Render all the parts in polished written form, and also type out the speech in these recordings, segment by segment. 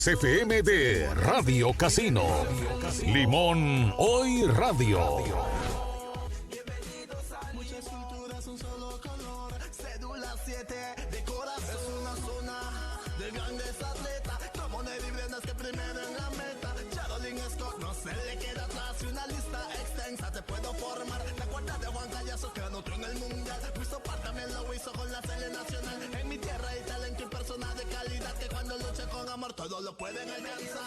CFM de Radio Casino. Limón Hoy Radio. Muchas culturas, un solo color. Cédula 7 de corazón. Es una zona de grandes atletas. Como Nelly Brenes que primero en la meta. Charolyn Scott no se le queda atrás. Y una lista extensa te puedo formar. La cuarta de Juan Callazo que anotó en el mundial. Wiso Park también lo hizo con la sele nacional. En mi tierra hay talento y personas de calidad que cuando luchan con amor todos lo pueden alcanzar.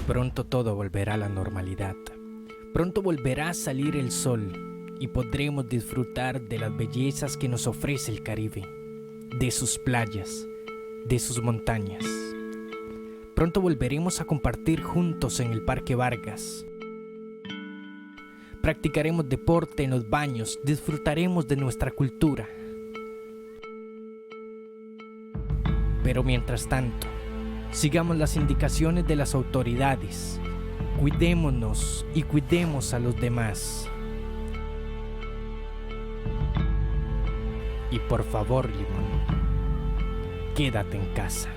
Pronto todo volverá a la normalidad. Pronto volverá a salir el sol y podremos disfrutar de las bellezas que nos ofrece el Caribe, de sus playas, de sus montañas. Pronto volveremos a compartir juntos en el Parque Vargas. Practicaremos deporte en los baños, disfrutaremos de nuestra cultura. Pero mientras tanto, sigamos las indicaciones de las autoridades. Cuidémonos y cuidemos a los demás. Y por favor, Limón, quédate en casa.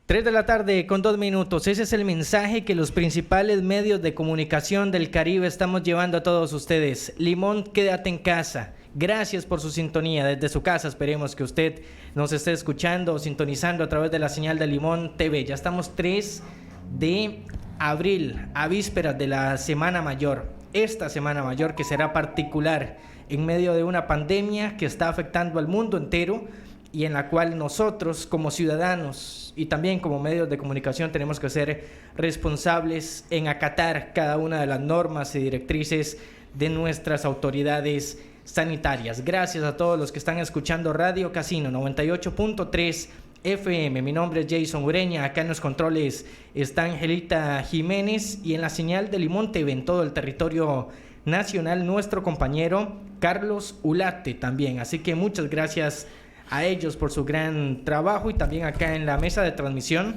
Tres de la tarde con 2 minutos. Ese es el mensaje que los principales medios de comunicación del Caribe estamos llevando a todos ustedes. Limón, quédate en casa. Gracias por su sintonía desde su casa. Esperemos que usted nos esté escuchando o sintonizando a través de la señal de Limón TV. Ya estamos 3 de abril, a vísperas de la Semana Mayor. Esta Semana Mayor que será particular en medio de una pandemia que está afectando al mundo entero y en la cual nosotros como ciudadanos y también como medios de comunicación tenemos que ser responsables en acatar cada una de las normas y directrices de nuestras autoridades sanitarias. Gracias a todos los que están escuchando Radio Casino 98.3 FM. Mi nombre es Jason Ureña. Acá en los controles está Angelita Jiménez y en la señal de Limón TV en todo el territorio nacional nuestro compañero Carlos Ulate también. Así que muchas gracias a ellos por su gran trabajo y también acá en la mesa de transmisión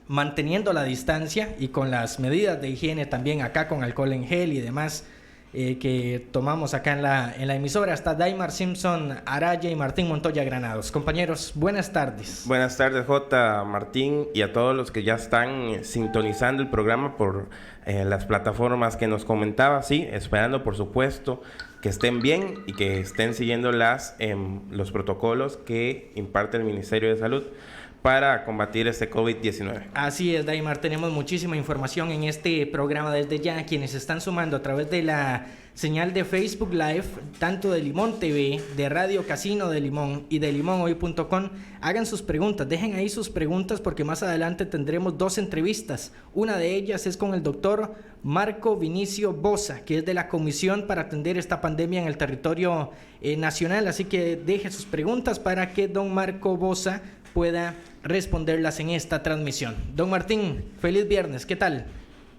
manteniendo la distancia y con las medidas de higiene también acá con alcohol en gel y demás que tomamos acá en la emisora. Está Daimar Simpson Araya y Martín Montoya Granados. Compañeros, buenas tardes. Buenas tardes, J. Martín, y a todos los que ya están sintonizando el programa por las plataformas que nos comentaba, sí, esperando por supuesto que estén bien y que estén siguiendo los protocolos que imparte el Ministerio de Salud para combatir este COVID-19. Así es, Daimar, tenemos muchísima información en este programa desde ya. Quienes están sumando a través de la señal de Facebook Live, tanto de Limón TV, de Radio Casino de Limón y de limonhoy.com, hagan sus preguntas, dejen ahí sus preguntas porque más adelante tendremos 2 entrevistas. Una de ellas es con el doctor Marco Vinicio Boza, que es de la Comisión para atender esta pandemia en el territorio nacional, así que deje sus preguntas para que don Marco Boza pueda responderlas en esta transmisión. Don Martín, feliz viernes, ¿qué tal?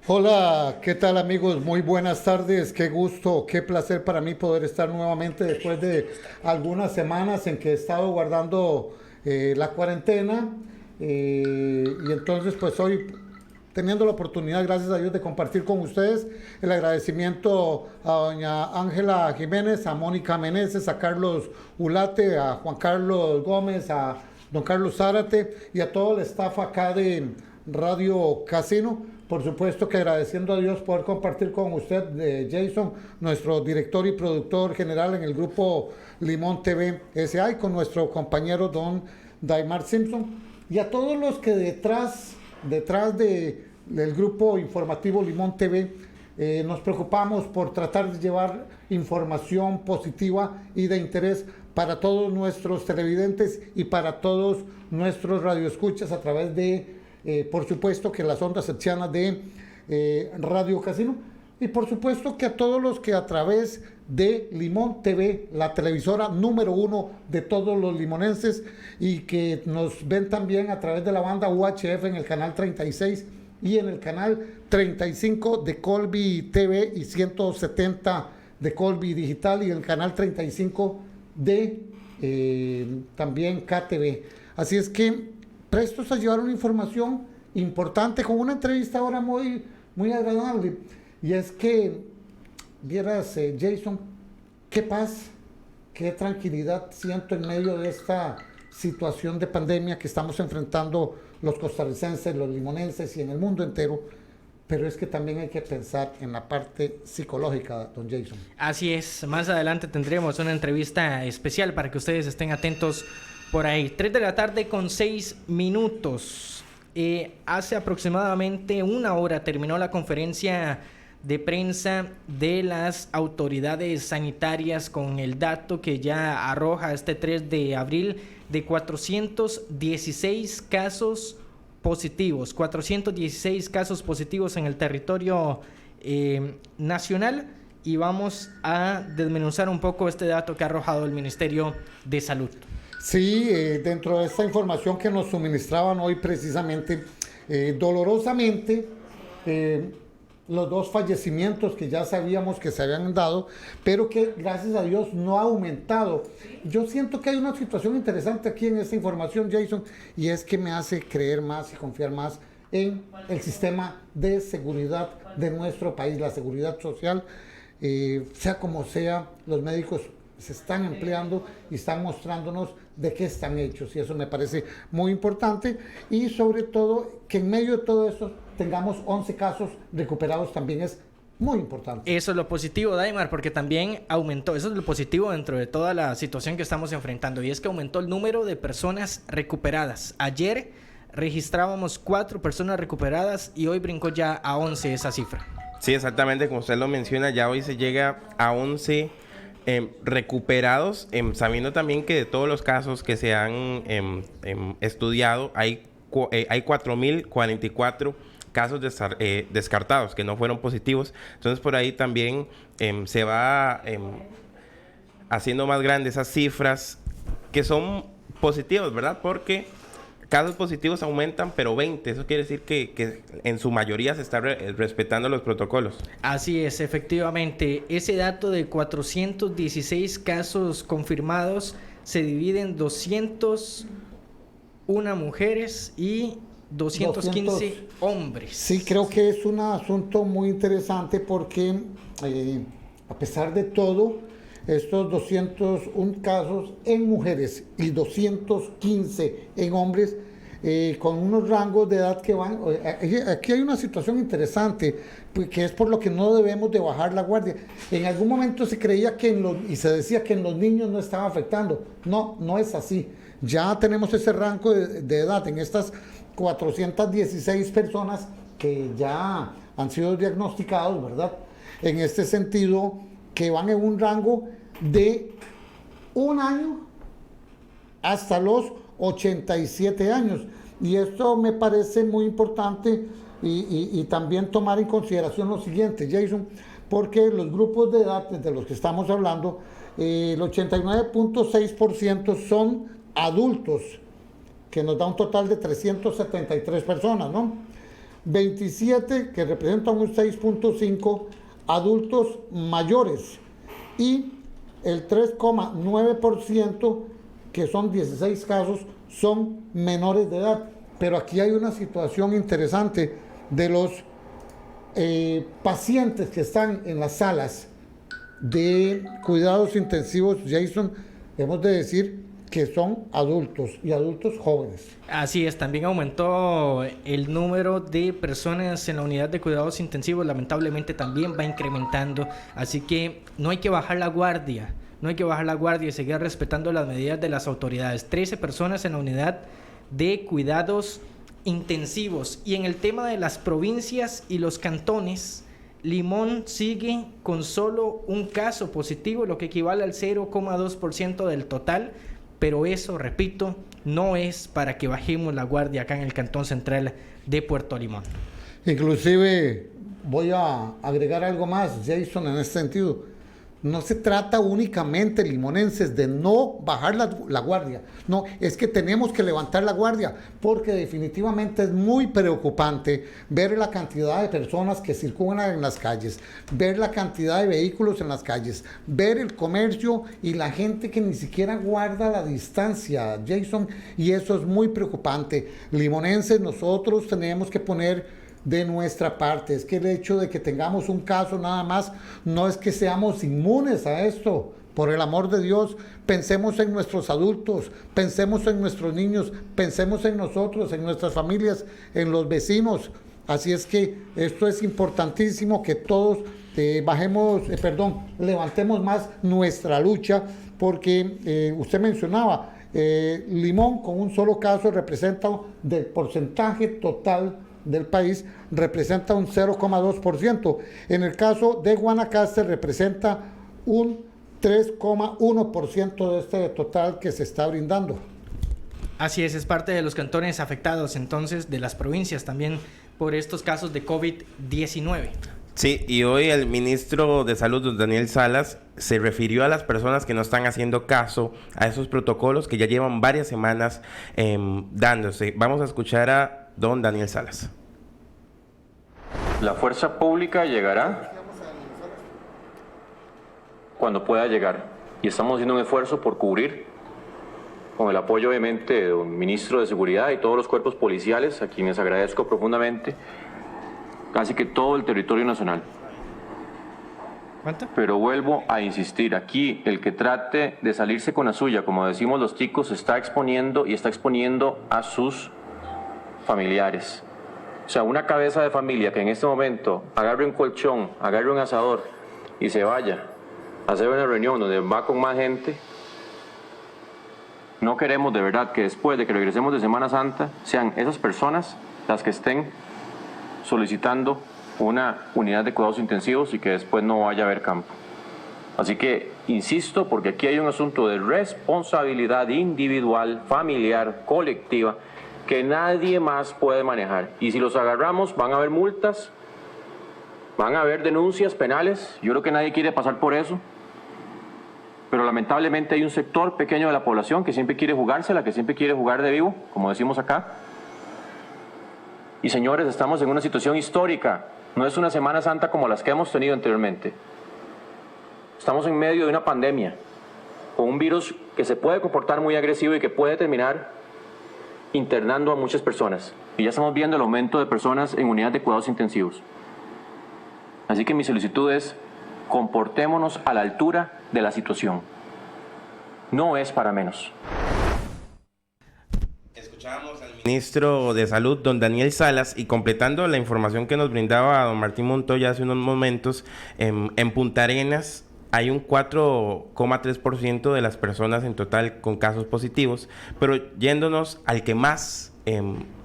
Hola, ¿qué tal amigos? Muy buenas tardes, qué gusto, qué placer para mí poder estar nuevamente después de algunas semanas en que he estado guardando la cuarentena y entonces pues hoy teniendo la oportunidad, gracias a Dios, de compartir con ustedes el agradecimiento a doña Ángela Jiménez, a Mónica Meneses, a Carlos Ulate, a Juan Carlos Gómez, a don Carlos Zárate y a todo el staff acá de Radio Casino. Por supuesto que agradeciendo a Dios poder compartir con usted, Jason, nuestro director y productor general en el grupo Limón TV S.A. y con nuestro compañero don Daimar Simpson y a todos los que detrás del grupo informativo Limón TV nos preocupamos por tratar de llevar información positiva y de interés para todos nuestros televidentes y para todos nuestros radioescuchas a través de por supuesto que las ondas hertzianas de Radio Casino y por supuesto que a todos los que a través de Limón TV, la televisora número 1 de todos los limonenses y que nos ven también a través de la banda UHF en el canal 36 y en el canal 35 de Colby TV y 170 de Colby Digital y el canal 35 de también KTV. Así es que prestos a llevar una información importante con una entrevista ahora muy, muy agradable. Y es que, vieras, Jason, qué paz, qué tranquilidad siento en medio de esta situación de pandemia que estamos enfrentando los costarricenses, los limonenses y en el mundo entero. Pero es que también hay que pensar en la parte psicológica, don Jason. Así es, más adelante tendremos una entrevista especial para que ustedes estén atentos por ahí. 3 de la tarde con 6 minutos. Hace aproximadamente una hora terminó la conferencia de prensa de las autoridades sanitarias con el dato que ya arroja este 3 de abril de 416 casos positivos, 416 casos positivos en el territorio nacional, y vamos a desmenuzar un poco este dato que ha arrojado el Ministerio de Salud. Sí, dentro de esta información que nos suministraban hoy precisamente, dolorosamente, los 2 fallecimientos que ya sabíamos que se habían dado, pero que gracias a Dios no ha aumentado. Yo siento que hay una situación interesante aquí en esta información, Jason, y es que me hace creer más y confiar más en el sistema de seguridad de nuestro país, la seguridad social. Sea como sea, los médicos se están empleando y están mostrándonos de qué están hechos, y eso me parece muy importante, y sobre todo que en medio de todo esto tengamos 11 casos recuperados también es muy importante. Eso es lo positivo, Daimar, porque también aumentó, eso es lo positivo dentro de toda la situación que estamos enfrentando, y es que aumentó el número de personas recuperadas. Ayer registrábamos 4 personas recuperadas y hoy brincó ya a 11 esa cifra. Sí, exactamente, como usted lo menciona, ya hoy se llega a 11 recuperados, sabiendo también que de todos los casos que se han estudiado, hay 4.044 casos descartados, que no fueron positivos. Entonces, por ahí también se va haciendo más grandes esas cifras que son positivas, ¿verdad? Porque casos positivos aumentan, pero 20. Eso quiere decir que en su mayoría se está respetando los protocolos. Así es, efectivamente. Ese dato de 416 casos confirmados se divide en 201 mujeres y 215 hombres. Sí, creo que es un asunto muy interesante porque a pesar de todo, estos 201 casos en mujeres y 215 en hombres, con unos rangos de edad que van... Aquí hay una situación interesante, que es por lo que no debemos de bajar la guardia. En algún momento se creía y se decía que en los niños no estaba afectando. No, no es así. Ya tenemos ese rango de edad en estas 416 personas que ya han sido diagnosticados, ¿verdad? En este sentido, que van en un rango de 1 año hasta los 87 años. Y esto me parece muy importante y también tomar en consideración lo siguiente, Jason, porque los grupos de edad de los que estamos hablando, el 89.6% son adultos, que nos da un total de 373 personas, ¿no? 27, que representan un 6.5, adultos mayores, y el 3,9%, que son 16 casos, son menores de edad. Pero aquí hay una situación interesante de los pacientes que están en las salas de cuidados intensivos, Jason, hemos de decir que son adultos y adultos jóvenes. Así es, también aumentó el número de personas en la unidad de cuidados intensivos, lamentablemente también va incrementando, así que no hay que bajar la guardia, y seguir respetando las medidas de las autoridades. 13 personas en la unidad de cuidados intensivos. Y en el tema de las provincias y los cantones, Limón sigue con solo un caso positivo, lo que equivale al 0,2% del total. Pero eso, repito, no es para que bajemos la guardia acá en el Cantón Central de Puerto Limón. Inclusive voy a agregar algo más, Jason, en este sentido. No se trata únicamente, limonenses, de no bajar la guardia. No, es que tenemos que levantar la guardia, porque definitivamente es muy preocupante ver la cantidad de personas que circulan en las calles, ver la cantidad de vehículos en las calles, ver el comercio y la gente que ni siquiera guarda la distancia, Jason, y eso es muy preocupante. Limonenses, nosotros tenemos que poner de nuestra parte. Es que el hecho de que tengamos un caso nada más no es que seamos inmunes a esto. Por el amor de Dios, pensemos en nuestros adultos, pensemos en nuestros niños, pensemos en nosotros, en nuestras familias, en los vecinos. Así es que esto es importantísimo, que todos levantemos más nuestra lucha, porque usted mencionaba, Limón con un solo caso representa del porcentaje total del país, representa un 0,2%. En el caso de Guanacaste representa un 3,1% de este total que se está brindando. Así es parte de los cantones afectados entonces, de las provincias también, por estos casos de COVID-19. Sí, y hoy el ministro de Salud, don Daniel Salas, se refirió a las personas que no están haciendo caso a esos protocolos que ya llevan varias semanas dándose. Vamos a escuchar a don Daniel Salas. La fuerza pública llegará cuando pueda llegar, y estamos haciendo un esfuerzo por cubrir, con el apoyo obviamente del ministro de Seguridad y todos los cuerpos policiales, a quienes agradezco profundamente, casi que todo el territorio nacional. ¿Cuánto? Pero vuelvo a insistir, aquí el que trate de salirse con la suya, como decimos los ticos, está exponiendo a sus familiares. O sea, una cabeza de familia que en este momento agarre un colchón, agarre un asador y se vaya a hacer una reunión donde va con más gente, no queremos de verdad que después de que regresemos de Semana Santa sean esas personas las que estén solicitando una unidad de cuidados intensivos y que después no vaya a haber campo. Así que insisto, porque aquí hay un asunto de responsabilidad individual, familiar, colectiva, que nadie más puede manejar. Y si los agarramos, van a haber multas, van a haber denuncias penales. Yo creo que nadie quiere pasar por eso. Pero lamentablemente hay un sector pequeño de la población que siempre quiere jugársela, que siempre quiere jugar de vivo, como decimos acá. Y señores, estamos en una situación histórica. No es una Semana Santa como las que hemos tenido anteriormente. Estamos en medio de una pandemia, con un virus que se puede comportar muy agresivo y que puede terminar internando a muchas personas. Y ya estamos viendo el aumento de personas en unidades de cuidados intensivos. Así que mi solicitud es: comportémonos a la altura de la situación. No es para menos. Escuchábamos al ministro de Salud, don Daniel Salas, y completando la información que nos brindaba don Martín Montoya hace unos momentos, en Punta Arenas hay un 4,3% de las personas en total con casos positivos, pero yéndonos al que más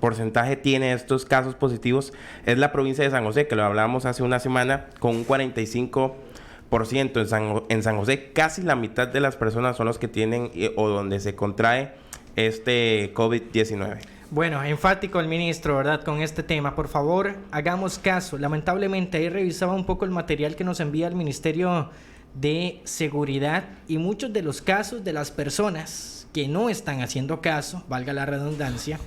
porcentaje tiene estos casos positivos es la provincia de San José, que lo hablábamos hace una semana, con un 45%. En San José casi la mitad de las personas son los que tienen o donde se contrae este COVID-19. Bueno, enfático el ministro, ¿verdad? Con este tema. Por favor, hagamos caso. Lamentablemente, ahí revisaba un poco el material que nos envía el Ministerio de Seguridad, y muchos de los casos de las personas que no están haciendo caso, valga la redundancia,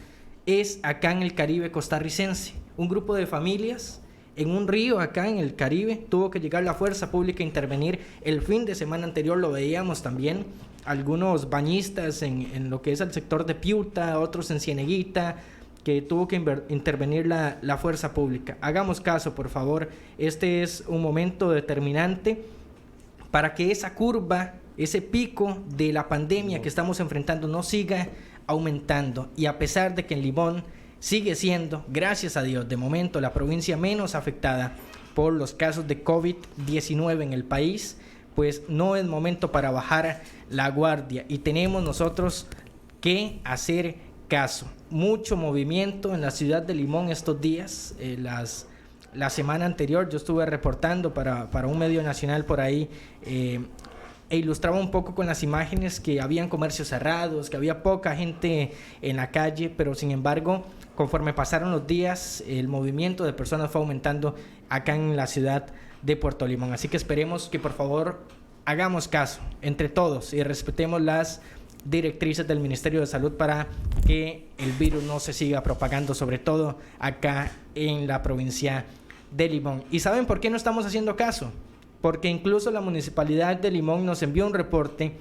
es acá en el Caribe costarricense. Un grupo de familias en un río acá en el Caribe, tuvo que llegar la fuerza pública a intervenir. El fin de semana anterior lo veíamos también, algunos bañistas en lo que es el sector de Piuta, otros en Cieneguita, que tuvo que intervenir la fuerza pública. Hagamos caso, por favor. Este es un momento determinante para que esa curva, ese pico de la pandemia que estamos enfrentando no siga aumentando. Y a pesar de que en Limón sigue siendo, gracias a Dios, de momento la provincia menos afectada por los casos de COVID-19 en el país, pues no es momento para bajar la guardia y tenemos nosotros que hacer caso. Mucho movimiento en la ciudad de Limón estos días. La semana anterior yo estuve reportando para un medio nacional por ahí, e ilustraba un poco con las imágenes que habían comercios cerrados, que había poca gente en la calle, pero sin embargo, conforme pasaron los días, el movimiento de personas fue aumentando acá en la ciudad de Puerto Limón. Así que esperemos que por favor hagamos caso entre todos y respetemos las directrices del Ministerio de Salud para que el virus no se siga propagando, sobre todo acá en la provincia de Limón. ¿Y saben por qué no estamos haciendo caso? Porque incluso la Municipalidad de Limón nos envió un reporte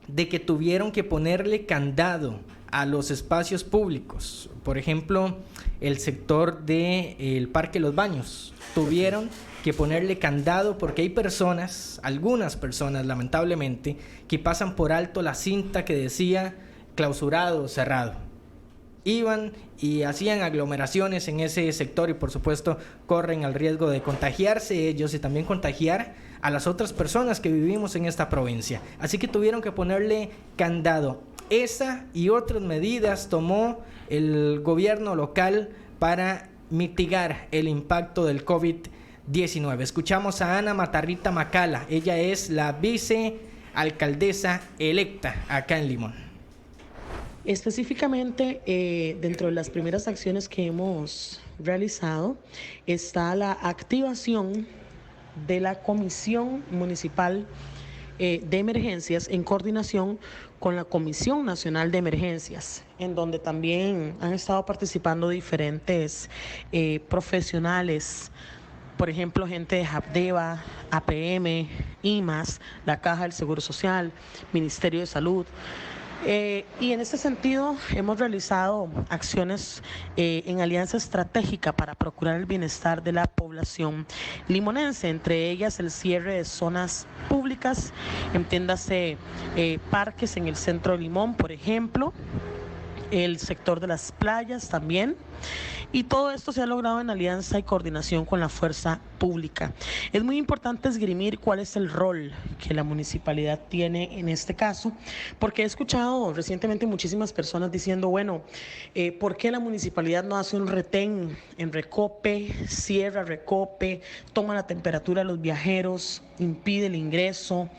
de que tuvieron que ponerle candado a los espacios públicos. Por ejemplo, el sector del Parque Los Baños. Tuvieron que ponerle candado porque hay personas, algunas personas lamentablemente, que pasan por alto la cinta que decía clausurado o cerrado. Iban y hacían aglomeraciones en ese sector y por supuesto corren el riesgo de contagiarse ellos y también contagiar a las otras personas que vivimos en esta provincia. Así que tuvieron que ponerle candado. Esa y otras medidas tomó el gobierno local para mitigar el impacto del COVID-19. Escuchamos a Ana Matarrita Macala. Ella es la vicealcaldesa electa acá en Limón. Específicamente, dentro de las primeras acciones que hemos realizado está la activación de la Comisión Municipal de Emergencias en coordinación con la Comisión Nacional de Emergencias, en donde también han estado participando diferentes profesionales, por ejemplo, gente de Habdeba, APM, IMAS, la Caja del Seguro Social, Ministerio de Salud. Y en este sentido hemos realizado acciones en alianza estratégica para procurar el bienestar de la población limonense, entre ellas el cierre de zonas públicas, entiéndase parques en el centro de Limón, por ejemplo, el sector de las playas también. Y todo esto se ha logrado en alianza y coordinación con la fuerza pública. Es muy importante esgrimir cuál es el rol que la municipalidad tiene en este caso, porque he escuchado recientemente muchísimas personas diciendo, bueno, ¿por qué la municipalidad no hace un retén en Recope, cierra Recope, toma la temperatura de los viajeros, impide el ingreso?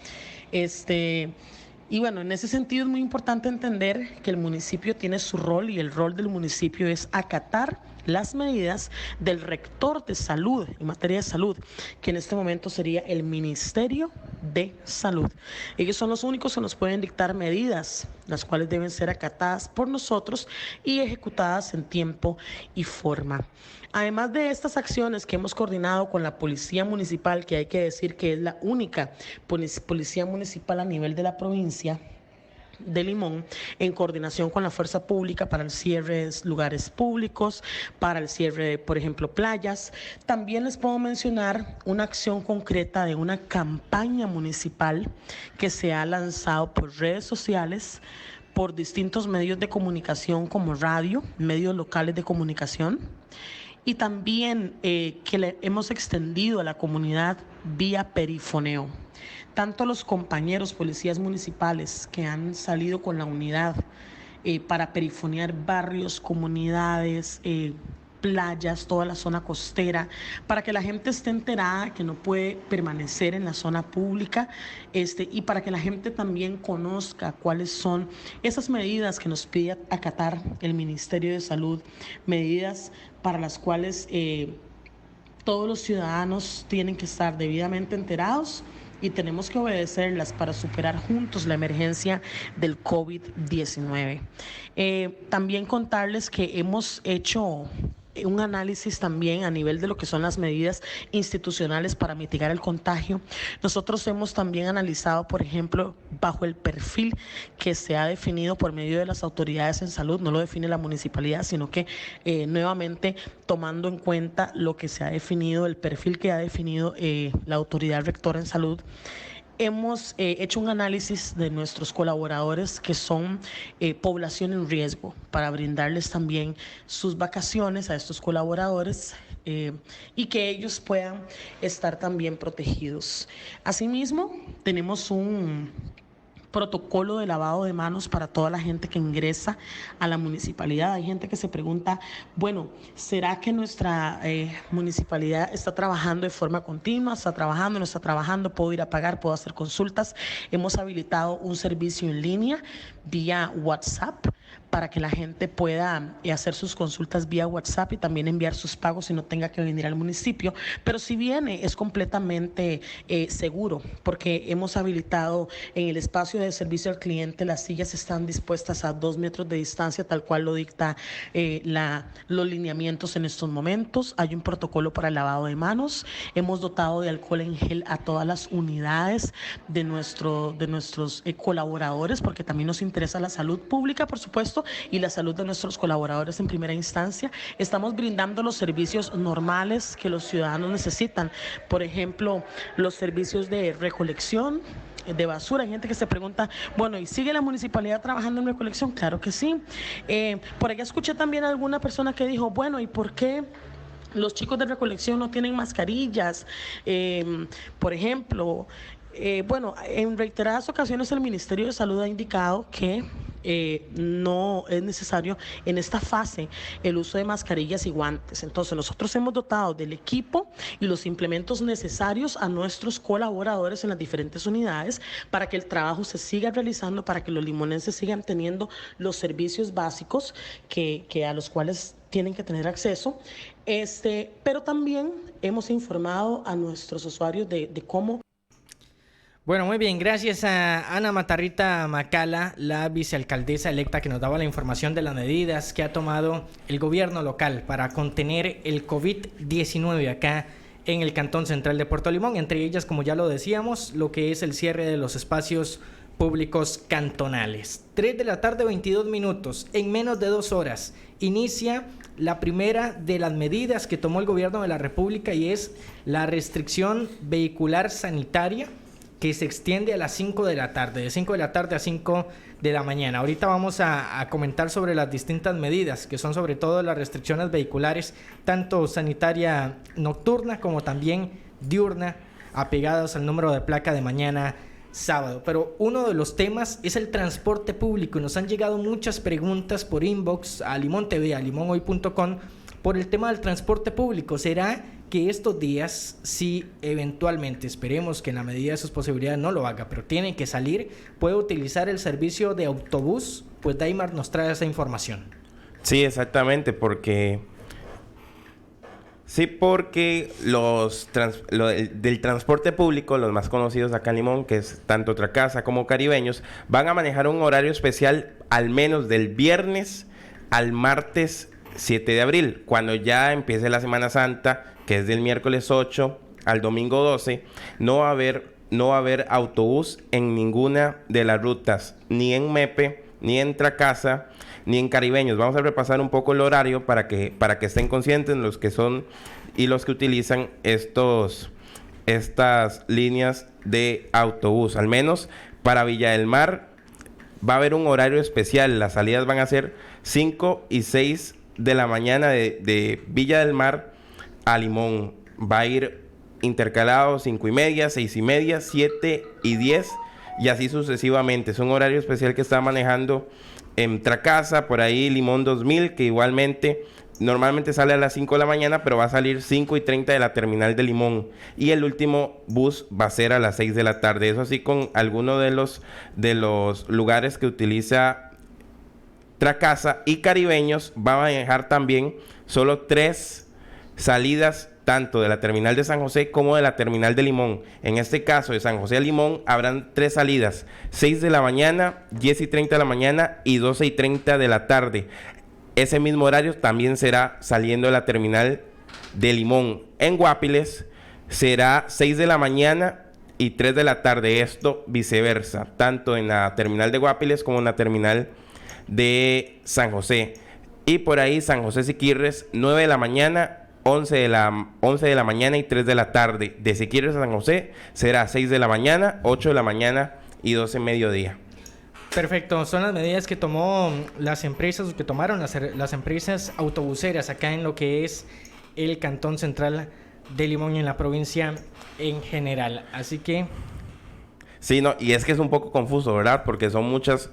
Y bueno, en ese sentido es muy importante entender que el municipio tiene su rol y el rol del municipio es acatar las medidas del rector de salud en materia de salud, que en este momento sería el Ministerio de Salud. Ellos son los únicos que nos pueden dictar medidas, las cuales deben ser acatadas por nosotros y ejecutadas en tiempo y forma. Además de estas acciones que hemos coordinado con la Policía Municipal, que hay que decir que es la única policía municipal a nivel de la provincia de Limón, en coordinación con la fuerza pública para el cierre de lugares públicos, para el cierre de, por ejemplo, playas. También les puedo mencionar una acción concreta de una campaña municipal que se ha lanzado por redes sociales, por distintos medios de comunicación como radio, medios locales de comunicación, y también que le hemos extendido a la comunidad vía perifoneo. Tanto los compañeros policías municipales que han salido con la unidad para perifonear barrios, comunidades, playas, toda la zona costera, para que la gente esté enterada que no puede permanecer en la zona pública, y para que la gente también conozca cuáles son esas medidas que nos pide acatar el Ministerio de Salud, medidas para las cuales todos los ciudadanos tienen que estar debidamente enterados y tenemos que obedecerlas para superar juntos la emergencia del COVID-19. También contarles que hemos hecho un análisis también a nivel de lo que son las medidas institucionales para mitigar el contagio. Nosotros hemos también analizado, por ejemplo, bajo el perfil que se ha definido por medio de las autoridades en salud, no lo define la municipalidad, sino que nuevamente tomando en cuenta lo que se ha definido, el perfil que ha definido la autoridad rectora en salud. Hemos hecho un análisis de nuestros colaboradores que son población en riesgo para brindarles también sus vacaciones a estos colaboradores y que ellos puedan estar también protegidos. Asimismo, tenemos un protocolo de lavado de manos para toda la gente que ingresa a la municipalidad. Hay gente que se pregunta, bueno, ¿será que nuestra municipalidad está trabajando de forma continua? ¿Está trabajando? ¿No está trabajando? ¿Puedo ir a pagar? ¿Puedo hacer consultas? Hemos habilitado un servicio en línea vía WhatsApp para que la gente pueda hacer sus consultas vía WhatsApp y también enviar sus pagos y no tenga que venir al municipio. Pero si viene, es completamente seguro, porque hemos habilitado en el espacio de servicio al cliente, las sillas están dispuestas a 2 metros de distancia, tal cual lo dicta los lineamientos en estos momentos. Hay un protocolo para el lavado de manos. Hemos dotado de alcohol en gel a todas las unidades de nuestros colaboradores, porque también nos interesa la salud pública, por supuesto, y la salud de nuestros colaboradores en primera instancia. Estamos brindando los servicios normales que los ciudadanos necesitan. Por ejemplo, los servicios de recolección de basura. Hay gente que se pregunta, bueno, ¿y sigue la municipalidad trabajando en recolección? Claro que sí. Por allá escuché también a alguna persona que dijo, bueno, ¿y por qué los chicos de recolección no tienen mascarillas? Por ejemplo, bueno, en reiteradas ocasiones el Ministerio de Salud ha indicado que no es necesario en esta fase el uso de mascarillas y guantes. Entonces nosotros hemos dotado del equipo y los implementos necesarios a nuestros colaboradores en las diferentes unidades para que el trabajo se siga realizando, para que los limonenses sigan teniendo los servicios básicos que a los cuales tienen que tener acceso. Pero también hemos informado a nuestros usuarios de cómo. Bueno, muy bien, gracias a Ana Matarrita Macala, la vicealcaldesa electa, que nos daba la información de las medidas que ha tomado el gobierno local para contener el COVID-19 acá en el Cantón Central de Puerto Limón, entre ellas, como ya lo decíamos, lo que es el cierre de los espacios públicos cantonales. 3 de la tarde, 22 minutos, en menos de 2 horas, inicia la primera de las medidas que tomó el gobierno de la República, y es la restricción vehicular sanitaria, que se extiende a las 5 de la tarde, de 5 de la tarde a 5 de la mañana. Ahorita vamos a comentar sobre las distintas medidas, que son sobre todo las restricciones vehiculares, tanto sanitaria nocturna como también diurna, apegadas al número de placa de mañana sábado. Pero uno de los temas es el transporte público, y nos han llegado muchas preguntas por inbox a Limón TV, a limonhoy.com, por el tema del transporte público. ¿Será que estos días, si eventualmente, esperemos que en la medida de sus posibilidades no lo haga, pero tiene que salir, puede utilizar el servicio de autobús? Pues Daimar nos trae esa información. Sí, exactamente, porque del transporte público, los más conocidos acá en Limón, que es tanto Tracasa como Caribeños, van a manejar un horario especial al menos del viernes al martes 7 de abril, cuando ya empiece la Semana Santa, que es del miércoles 8 al domingo 12, no va a haber autobús en ninguna de las rutas, ni en Mepe, ni en Tracasa, ni en Caribeños. Vamos a repasar un poco el horario para que estén conscientes los que son y los que utilizan estas líneas de autobús. Al menos para Villa del Mar va a haber un horario especial. Las salidas van a ser 5 y 6 de la mañana de Villa del Mar a Limón. Va a ir intercalado 5 y media, 6 y media, 7 y 10 y así sucesivamente. Es un horario especial que está manejando en Tracasa, por ahí Limón 2000, que igualmente normalmente sale a las 5 de la mañana, pero va a salir 5 y 30 de la terminal de Limón, y el último bus va a ser a las 6 de la tarde. Eso así, con alguno de los lugares que utiliza Tracasa. Y Caribeños va a manejar también solo 3 salidas, tanto de la terminal de San José como de la terminal de Limón. En este caso, de San José a Limón habrán 3 salidas: 6 de la mañana, 10 y 30 de la mañana y 12 y 30 de la tarde. Ese mismo horario también será saliendo de la terminal de Limón. En Guapiles será 6 de la mañana y 3 de la tarde. Esto viceversa, tanto en la terminal de Guapiles como en la terminal de San José. Y por ahí San José Siquirres, 9 de la mañana, 11 de la mañana y 3 de la tarde. De Siquirres a San José será 6 de la mañana, 8 de la mañana y 12 mediodía. Perfecto, son las medidas que tomaron las empresas autobuseras acá en lo que es el Cantón Central de Limón y en la provincia en general. Así que... Sí, no, y es que es un poco confuso, ¿verdad? Porque son muchos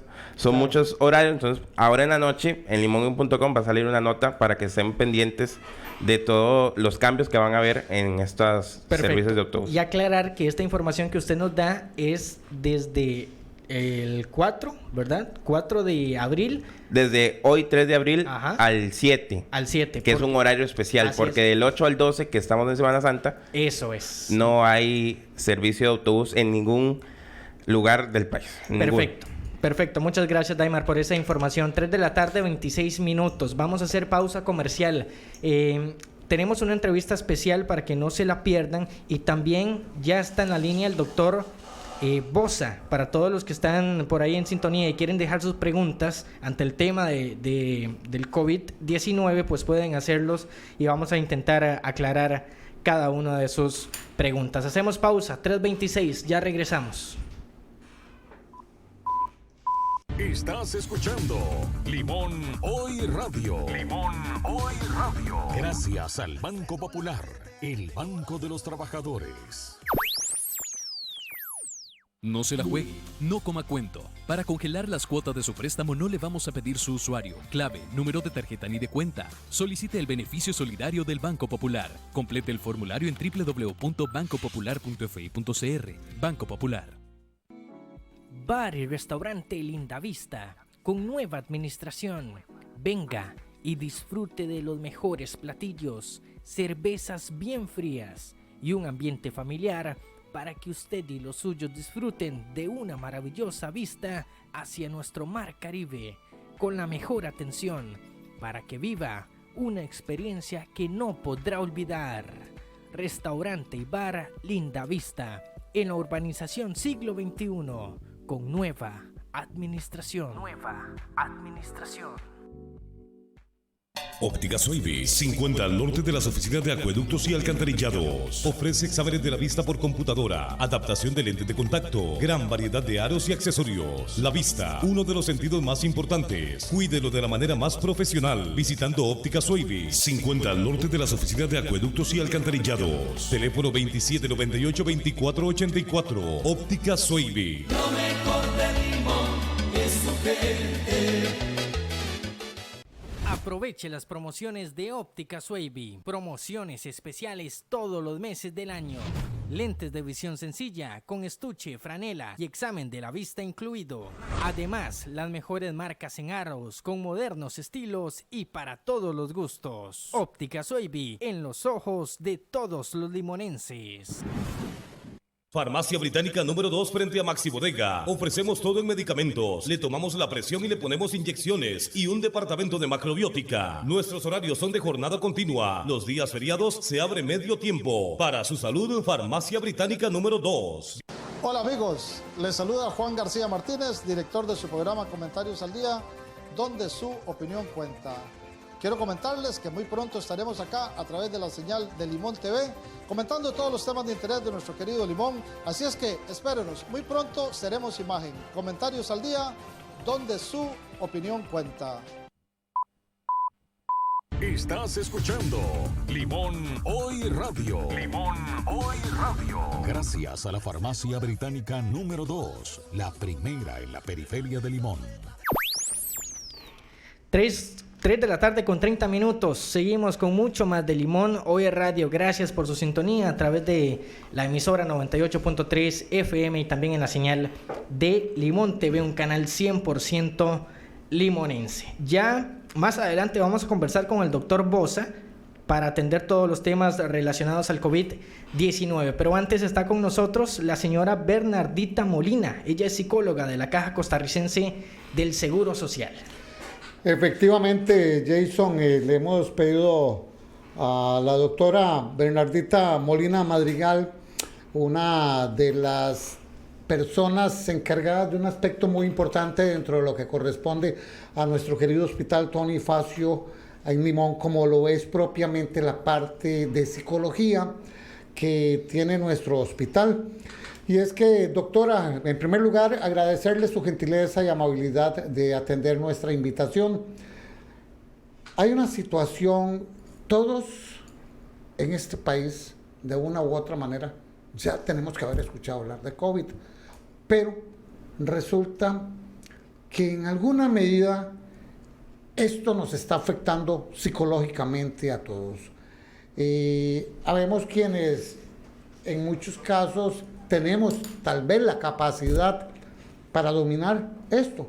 horarios. Entonces, ahora en la noche, en limonhoy.com va a salir una nota para que estén pendientes de todos los cambios que van a haber en estos servicios de autobús. Y aclarar que esta información que usted nos da es desde el 4, ¿verdad? 4 de abril. Desde hoy, 3 de abril, Ajá. al 7. Al 7. Que es un horario especial, Así porque es. del 8 al 12, que estamos en Semana Santa, Eso es. no hay servicio de autobús en ningún lugar del país. Perfecto. Perfecto, muchas gracias Daimar por esa información. 3 de la tarde, 26 minutos. Vamos a hacer pausa comercial. Tenemos una entrevista especial para que no se la pierdan y también ya está en la línea el doctor Bosa. Para todos los que están por ahí en sintonía y quieren dejar sus preguntas ante el tema del COVID-19, pues pueden hacerlos y vamos a intentar aclarar cada una de sus preguntas. Hacemos pausa, 3:26, ya regresamos. Estás escuchando Limón Hoy Radio. Limón Hoy Radio. Gracias al Banco Popular, el banco de los trabajadores. No se la juegue, no coma cuento. Para congelar las cuotas de su préstamo no le vamos a pedir su usuario, clave, número de tarjeta ni de cuenta. Solicite el beneficio solidario del Banco Popular. Complete el formulario en www.bancopopular.fi.cr. Banco Popular. Bar y restaurante Linda Vista, con nueva administración. Venga y disfrute de los mejores platillos, cervezas bien frías y un ambiente familiar para que usted y los suyos disfruten de una maravillosa vista hacia nuestro mar Caribe, con la mejor atención para que viva una experiencia que no podrá olvidar. Restaurante y bar Linda Vista, en la urbanización Siglo XXI. Con nueva administración. Óptica Soybi, 50 al norte de las oficinas de acueductos y alcantarillados. Ofrece exámenes de la vista por computadora, adaptación de lentes de contacto, gran variedad de aros y accesorios. La vista, uno de los sentidos más importantes. Cuídelo de la manera más profesional visitando Óptica Soybi, 50 al norte de las oficinas de acueductos y alcantarillados. Teléfono 2798-2484. Óptica Soybi. Lo mejor de Limón es su gente. Aproveche las promociones de Óptica Suevi. Promociones especiales todos los meses del año. Lentes de visión sencilla con estuche, franela y examen de la vista incluido. Además, las mejores marcas en aros con modernos estilos y para todos los gustos. Óptica Suevi, en los ojos de todos los limonenses. Farmacia Británica número 2 frente a Maxi Bodega. Ofrecemos todo en medicamentos. Le tomamos la presión y le ponemos inyecciones y un departamento de macrobiótica. Nuestros horarios son de jornada continua. Los días feriados se abre medio tiempo. Para su salud, Farmacia Británica número 2. Hola amigos, les saluda Juan García Martínez, director de su programa Comentarios al Día, donde su opinión cuenta. Quiero comentarles que muy pronto estaremos acá a través de la señal de Limón TV, comentando todos los temas de interés de nuestro querido Limón. Así es que espérenos, muy pronto seremos imagen. Comentarios al Día, donde su opinión cuenta. Estás escuchando Limón Hoy Radio. Limón Hoy Radio. Gracias a la Farmacia Británica número 2, la primera en la periferia de Limón. 3 de la tarde con 30 minutos. Seguimos con mucho más de Limón Hoy Radio. Gracias por su sintonía a través de la emisora 98.3 FM y también en la señal de Limón TV, un canal 100% limonense. Ya más adelante vamos a conversar con el doctor Bosa para atender todos los temas relacionados al COVID-19. Pero antes está con nosotros la señora Bernardita Molina. Ella es psicóloga de la Caja Costarricense del Seguro Social. Efectivamente, Jason, le hemos pedido a la doctora Bernardita Molina Madrigal, una de las personas encargadas de un aspecto muy importante dentro de lo que corresponde a nuestro querido hospital Tony Facio en Limón, como lo es propiamente la parte de psicología que tiene nuestro hospital. Y es que, doctora, en primer lugar, agradecerle su gentileza y amabilidad de atender nuestra invitación. Hay una situación, todos en este país, de una u otra manera, ya tenemos que haber escuchado hablar de COVID, pero resulta que en alguna medida esto nos está afectando psicológicamente a todos. Habemos quienes, en muchos casos, tenemos tal vez la capacidad para dominar esto.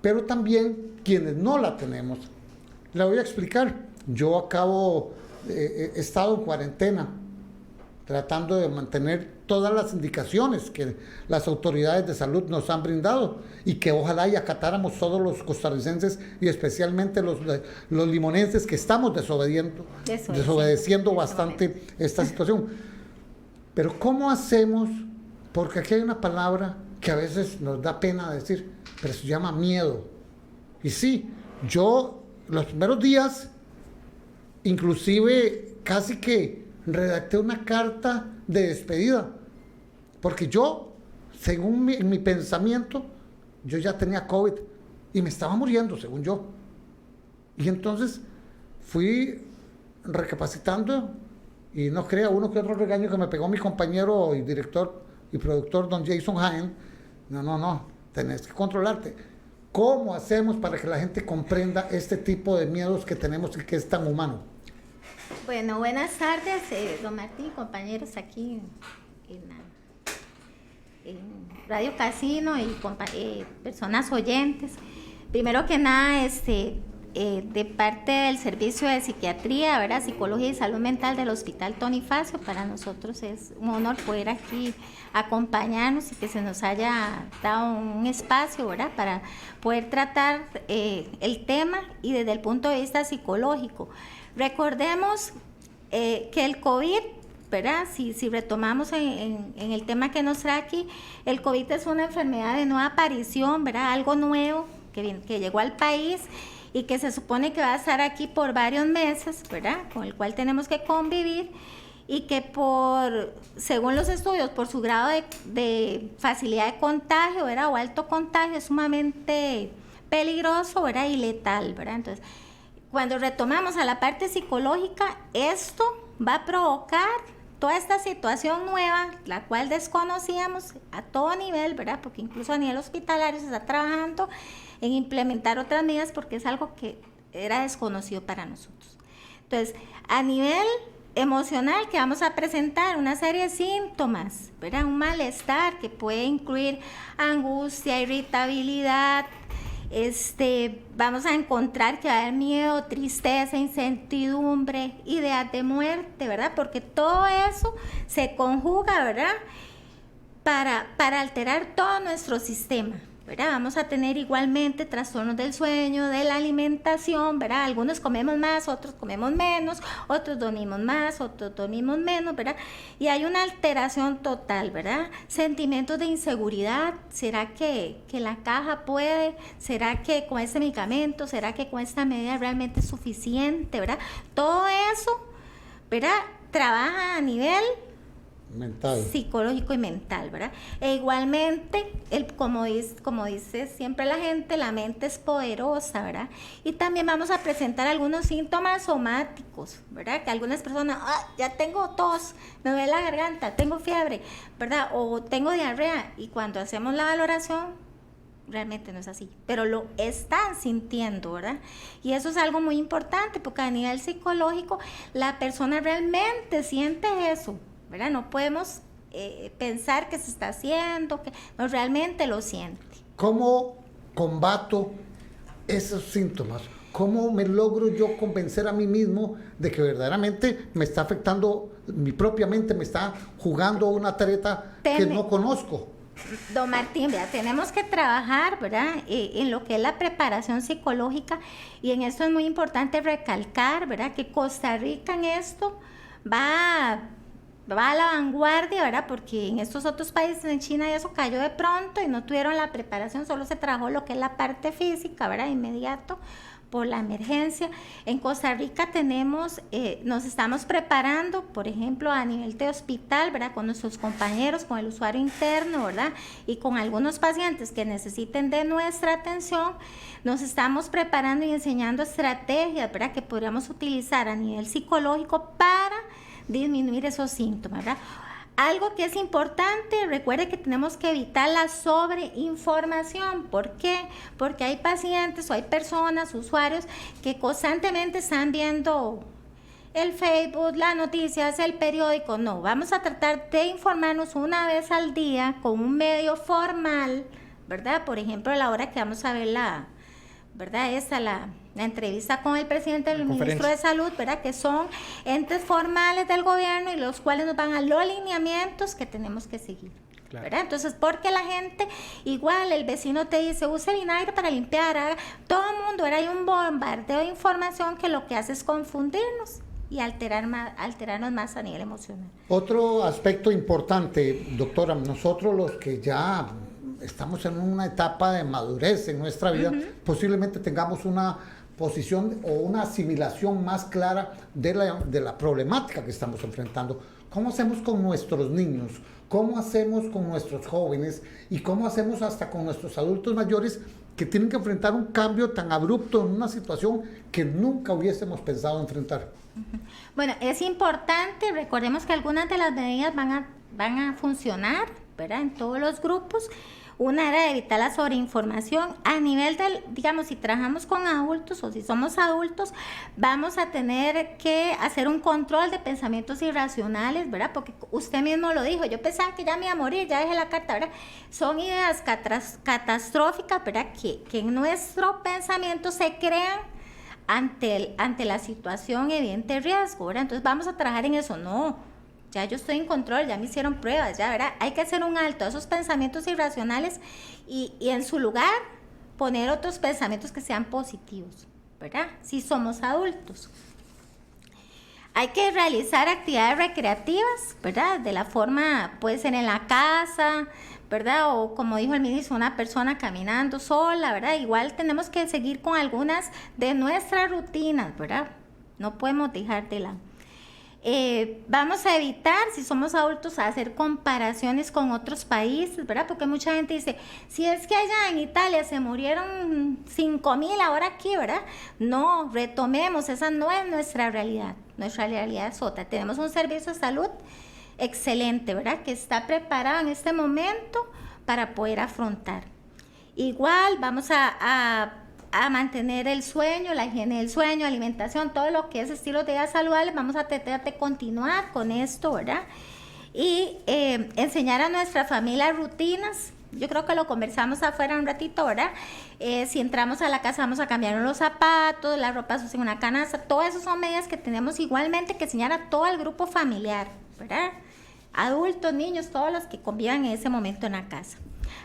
Pero también quienes no la tenemos. Le voy a explicar. Yo he estado en cuarentena, tratando de mantener todas las indicaciones que las autoridades de salud nos han brindado y que ojalá y acatáramos todos los costarricenses y especialmente los limonenses que estamos desobedeciendo bastante esta situación. Pero ¿cómo hacemos? Porque aquí hay una palabra que a veces nos da pena decir, pero se llama miedo. Y sí, yo los primeros días, inclusive casi que redacté una carta de despedida, porque yo, según mi pensamiento, yo ya tenía COVID y me estaba muriendo, según yo. Y entonces fui recapacitando, y no crea uno que otro regaño que me pegó mi compañero y director y productor, don Jason Jaén. No, tenés que controlarte. ¿Cómo hacemos para que la gente comprenda este tipo de miedos que tenemos y que es tan humano? Bueno, buenas tardes, don Martín, compañeros aquí en Radio Casino y personas oyentes. Primero que nada, de parte del Servicio de Psiquiatría, ¿verdad? Psicología y Salud Mental del Hospital Tony Facio, para nosotros es un honor poder aquí acompañarnos y que se nos haya dado un espacio, ¿verdad? Para poder tratar el tema y desde el punto de vista psicológico. Recordemos que el COVID, ¿verdad? Si retomamos en el tema que nos trae aquí, el COVID es una enfermedad de nueva aparición, ¿verdad? Algo nuevo que llegó al país y que se supone que va a estar aquí por varios meses, ¿verdad? Con el cual tenemos que convivir y que según los estudios, por su grado de facilidad de contagio, ¿verdad? O alto contagio, es sumamente peligroso, ¿verdad? Y letal, ¿verdad? Entonces, cuando retomamos a la parte psicológica, esto va a provocar toda esta situación nueva, la cual desconocíamos a todo nivel, ¿verdad? Porque incluso a nivel hospitalario se está trabajando en implementar otras medidas porque es algo que era desconocido para nosotros. Entonces, a nivel emocional, que vamos a presentar una serie de síntomas, ¿verdad? Un malestar que puede incluir angustia, irritabilidad, vamos a encontrar que va a haber miedo, tristeza, incertidumbre, ideas de muerte, ¿verdad? Porque todo eso se conjuga, ¿verdad? Para alterar todo nuestro sistema, ¿verdad? Vamos a tener igualmente trastornos del sueño, de la alimentación, ¿verdad? Algunos comemos más, otros comemos menos, otros dormimos más, otros dormimos menos, ¿verdad? Y hay una alteración total, ¿verdad? Sentimientos de inseguridad, ¿será que la caja puede? ¿Será que con este medicamento? ¿Será que con esta medida realmente es suficiente, ¿verdad? Todo eso, ¿verdad? Trabaja a nivel mental, psicológico y mental, ¿verdad? E igualmente, como dice siempre la gente, la mente es poderosa, ¿verdad? Y también vamos a presentar algunos síntomas somáticos, ¿verdad? Que algunas personas, ya tengo tos, me duele la garganta, tengo fiebre, ¿verdad? O tengo diarrea, y cuando hacemos la valoración, realmente no es así, pero lo están sintiendo, ¿verdad? Y eso es algo muy importante, porque a nivel psicológico, la persona realmente siente eso, ¿verdad? No podemos pensar que se está haciendo, que no, realmente lo siente. ¿Cómo combato esos síntomas? ¿Cómo me logro yo convencer a mí mismo de que verdaderamente me está afectando, mi propia mente me está jugando una treta que no conozco? Don Martín, vea, tenemos que trabajar, ¿verdad? En lo que es la preparación psicológica, y en esto es muy importante recalcar, ¿verdad? Que Costa Rica en esto va a la vanguardia, ¿verdad? Porque en estos otros países, en China, eso cayó de pronto y no tuvieron la preparación, solo se trabajó lo que es la parte física, ¿verdad? Inmediato por la emergencia. En Costa Rica nos estamos preparando, por ejemplo, a nivel de hospital, ¿verdad? Con nuestros compañeros, con el usuario interno, ¿verdad? Y con algunos pacientes que necesiten de nuestra atención, nos estamos preparando y enseñando estrategias, ¿verdad? Que podríamos utilizar a nivel psicológico para disminuir esos síntomas, ¿verdad? Algo que es importante, recuerde que tenemos que evitar la sobreinformación. ¿Por qué? Porque hay pacientes o hay personas, usuarios, que constantemente están viendo el Facebook, las noticias, el periódico. No, vamos a tratar de informarnos una vez al día con un medio formal, ¿verdad? Por ejemplo, a la hora que vamos a ver la entrevista con el presidente del ministro de Salud, ¿verdad? Que son entes formales del gobierno y los cuales nos van a los lineamientos que tenemos que seguir. Claro. ¿Verdad? Entonces, porque la gente, igual el vecino te dice, use vinagre para limpiar, todo el mundo, hay un bombardeo de información que lo que hace es confundirnos y alterarnos más a nivel emocional. Otro aspecto importante, doctora, nosotros los que ya estamos en una etapa de madurez en nuestra vida, posiblemente tengamos una posición o una asimilación más clara de la problemática que estamos enfrentando. ¿Cómo hacemos con nuestros niños? ¿Cómo hacemos con nuestros jóvenes? ¿Y cómo hacemos hasta con nuestros adultos mayores que tienen que enfrentar un cambio tan abrupto en una situación que nunca hubiésemos pensado enfrentar? Bueno, es importante, recordemos que algunas de las medidas van a funcionar, ¿verdad? En todos los grupos. Una era evitar la sobreinformación a nivel del, digamos, si trabajamos con adultos o si somos adultos, vamos a tener que hacer un control de pensamientos irracionales, ¿verdad? Porque usted mismo lo dijo, yo pensaba que ya me iba a morir, ya dejé la carta, ¿verdad? Son ideas catastróficas, ¿verdad? Que en nuestro pensamiento se crean ante la situación evidente de riesgo, ¿verdad? Entonces vamos a trabajar en eso, no. Ya yo estoy en control, ya me hicieron pruebas, ya, ¿verdad? Hay que hacer un alto a esos pensamientos irracionales y en su lugar poner otros pensamientos que sean positivos, ¿verdad? Si somos adultos. Hay que realizar actividades recreativas, ¿verdad? De la forma, puede ser en la casa, ¿verdad? O como dijo el ministro, una persona caminando sola, ¿verdad? Igual tenemos que seguir con algunas de nuestras rutinas, ¿verdad? No podemos dejar de lado. Vamos a evitar, si somos adultos, hacer comparaciones con otros países, ¿verdad? Porque mucha gente dice, si es que allá en Italia se murieron 5,000, ahora aquí, ¿verdad? No, retomemos, esa no es nuestra realidad es otra. Tenemos un servicio de salud excelente, ¿verdad? Que está preparado en este momento para poder afrontar. Igual vamos a mantener el sueño, la higiene del sueño, alimentación, todo lo que es estilo de vida saludable, vamos a tratar de continuar con esto, ¿verdad? Y enseñar a nuestra familia rutinas. Yo creo que lo conversamos afuera un ratito, ¿verdad? Si entramos a la casa vamos a cambiar los zapatos, la ropa sucia en una canasta, todas esas son medidas que tenemos igualmente que enseñar a todo el grupo familiar, ¿verdad? Adultos, niños, todos los que convivan en ese momento en la casa.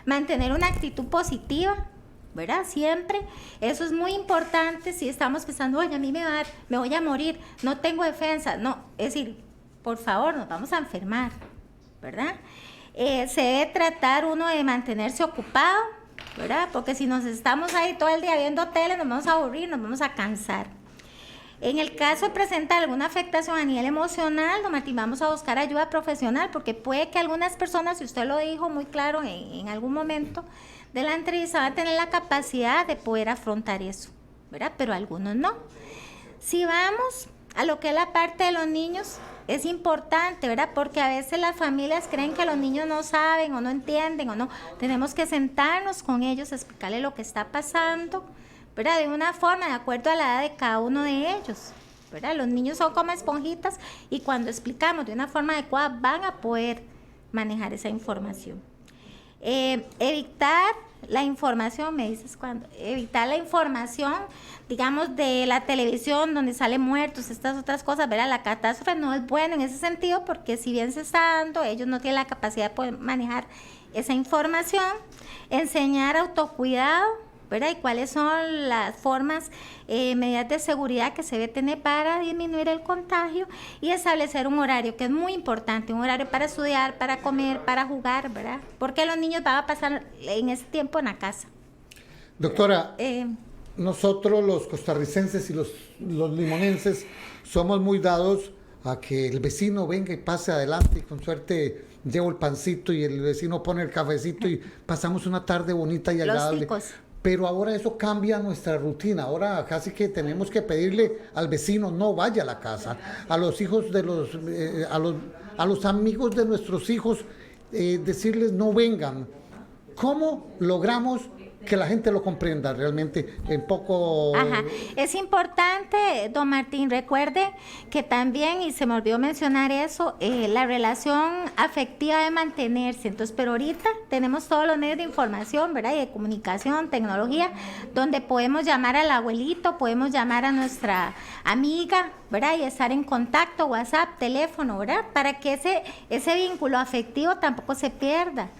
Mantener una actitud positiva, ¿verdad? Siempre, eso es muy importante. Si estamos pensando, oye, a mí me voy a morir, no tengo defensa, no, es decir, por favor, nos vamos a enfermar, ¿verdad? Se debe tratar uno de mantenerse ocupado, ¿verdad? Porque si nos estamos ahí todo el día viendo tele, nos vamos a aburrir, nos vamos a cansar. En el caso de presentar alguna afectación a nivel emocional, don Martín, vamos a buscar ayuda profesional, porque puede que algunas personas, si usted lo dijo muy claro en algún momento de la entrevista, van a tener la capacidad de poder afrontar eso, ¿verdad? Pero algunos no. Si vamos a lo que es la parte de los niños, es importante, ¿verdad? Porque a veces las familias creen que los niños no saben o no entienden o no. Tenemos que sentarnos con ellos, explicarles lo que está pasando, ¿verdad? De una forma, de acuerdo a la edad de cada uno de ellos, ¿verdad? Los niños son como esponjitas y cuando explicamos de una forma adecuada van a poder manejar esa información. Evitar la información, me dices cuándo, evitar la información, digamos, de la televisión donde salen muertos, estas otras cosas, ¿verdad? La catástrofe no es bueno en ese sentido porque si bien se está dando, ellos no tienen la capacidad de poder manejar esa información. Enseñar autocuidado, ¿verdad? Y cuáles son las formas, medidas de seguridad que se debe tener para disminuir el contagio y establecer un horario que es muy importante, un horario para estudiar, para comer, para jugar, ¿verdad? Porque los niños van a pasar en ese tiempo en la casa. Doctora, nosotros los costarricenses y los limonenses somos muy dados a que el vecino venga y pase adelante y con suerte llevo el pancito y el vecino pone el cafecito y pasamos una tarde bonita y agradable. Pero ahora eso cambia nuestra rutina. Ahora casi que tenemos que pedirle al vecino no vaya a la casa, a los hijos de a los amigos de nuestros hijos decirles no vengan. ¿Cómo logramos que la gente lo comprenda realmente en poco. Ajá. Es importante, don Martín, recuerde que también, y se me olvidó mencionar eso, la relación afectiva debe mantenerse. Entonces, pero ahorita tenemos todos los medios de información, ¿verdad? Y de comunicación, tecnología, donde podemos llamar al abuelito, podemos llamar a nuestra amiga, ¿verdad? Y estar en contacto, WhatsApp, teléfono, ¿verdad? Para que ese vínculo afectivo tampoco se pierda,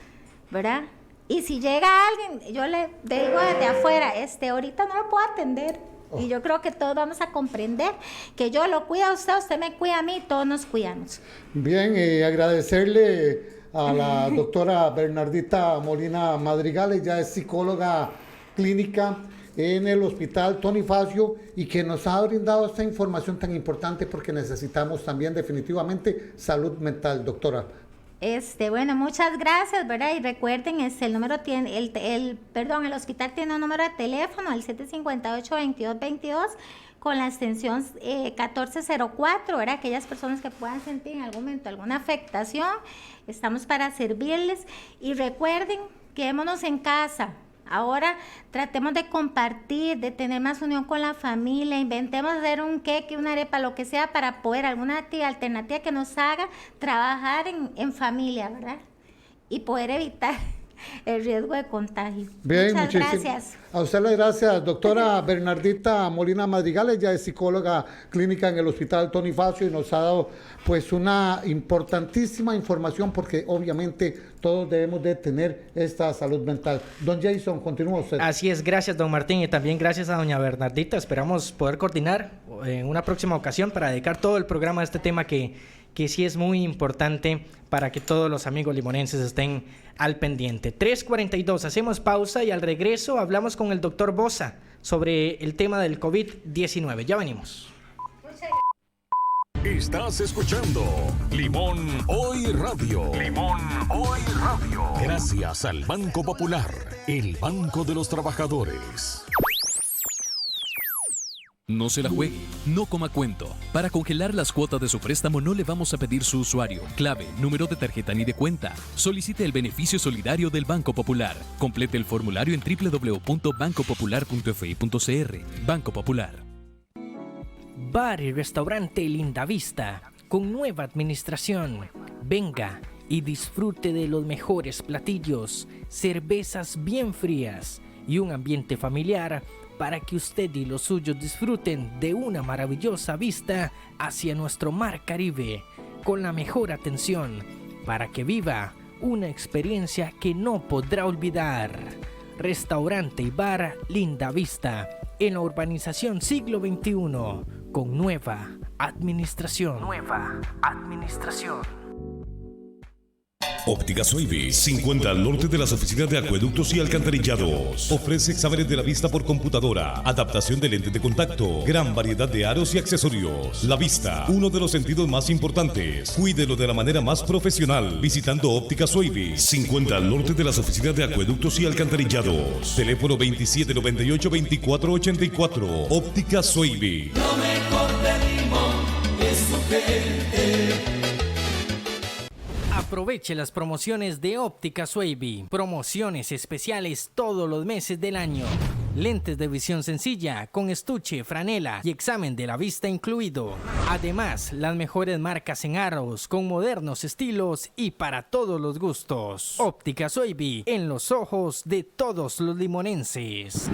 ¿verdad? Y si llega alguien, yo le digo desde afuera, ahorita no lo puedo atender. Y yo creo que todos vamos a comprender que yo lo cuido a usted, usted me cuida a mí, todos nos cuidamos. Bien, agradecerle a la doctora Bernardita Molina Madrigal, ella es psicóloga clínica en el hospital Tony Facio y que nos ha brindado esta información tan importante porque necesitamos también definitivamente salud mental, doctora. Bueno, muchas gracias, ¿verdad? Y recuerden, el número tiene, el hospital tiene un número de teléfono, el 758-2222, con la extensión 1404, ¿verdad? Aquellas personas que puedan sentir en algún momento alguna afectación, estamos para servirles. Y recuerden, quedémonos en casa. Ahora tratemos de compartir, de tener más unión con la familia, inventemos hacer un queque, una arepa, lo que sea, para poder alguna actividad alternativa que nos haga trabajar en familia, ¿verdad? Y poder evitar el riesgo de contagio. Bien, muchas gracias. A usted le gracias, doctora Bernardita Molina Madrigal, ella es psicóloga clínica en el hospital Tony Facio y nos ha dado pues una importantísima información porque obviamente todos debemos de tener esta salud mental. Don Jason, continúa usted. Así es, gracias don Martín y también gracias a doña Bernardita. Esperamos poder coordinar en una próxima ocasión para dedicar todo el programa a este tema que sí es muy importante para que todos los amigos limonenses estén al pendiente. 3:42, hacemos pausa y al regreso hablamos con el doctor Bosa sobre el tema del COVID-19. Ya venimos. Estás escuchando Limón Hoy Radio. Limón Hoy Radio. Gracias al Banco Popular, el banco de los trabajadores. No se la juegue, no coma cuento. Para congelar las cuotas de su préstamo no le vamos a pedir su usuario, clave, número de tarjeta ni de cuenta. Solicite el beneficio solidario del Banco Popular. Complete el formulario en www.bancopopular.fi.cr. Banco Popular. Bar y restaurante Linda Vista, con nueva administración. Venga y disfrute de los mejores platillos, cervezas bien frías y un ambiente familiar para que usted y los suyos disfruten de una maravillosa vista hacia nuestro mar Caribe, con la mejor atención, para que viva una experiencia que no podrá olvidar. Restaurante y bar Linda Vista, en la urbanización Siglo XXI, con nueva administración. Óptica Soybi, 50 al norte de las oficinas de acueductos y alcantarillados. Ofrece exámenes de la vista por computadora, adaptación de lentes de contacto, gran variedad de aros y accesorios. La vista, uno de los sentidos más importantes. Cuídelo de la manera más profesional visitando Óptica Soybi, 50 al norte de las oficinas de acueductos y alcantarillados. Teléfono 2792-2484. Óptica Soybi. Lo mejor de Limón es su gente. Aproveche las promociones de Óptica Suebi. Promociones especiales todos los meses del año. Lentes de visión sencilla con estuche, franela y examen de la vista incluido. Además, las mejores marcas en aros con modernos estilos y para todos los gustos. Óptica Suebi, en los ojos de todos los limonenses.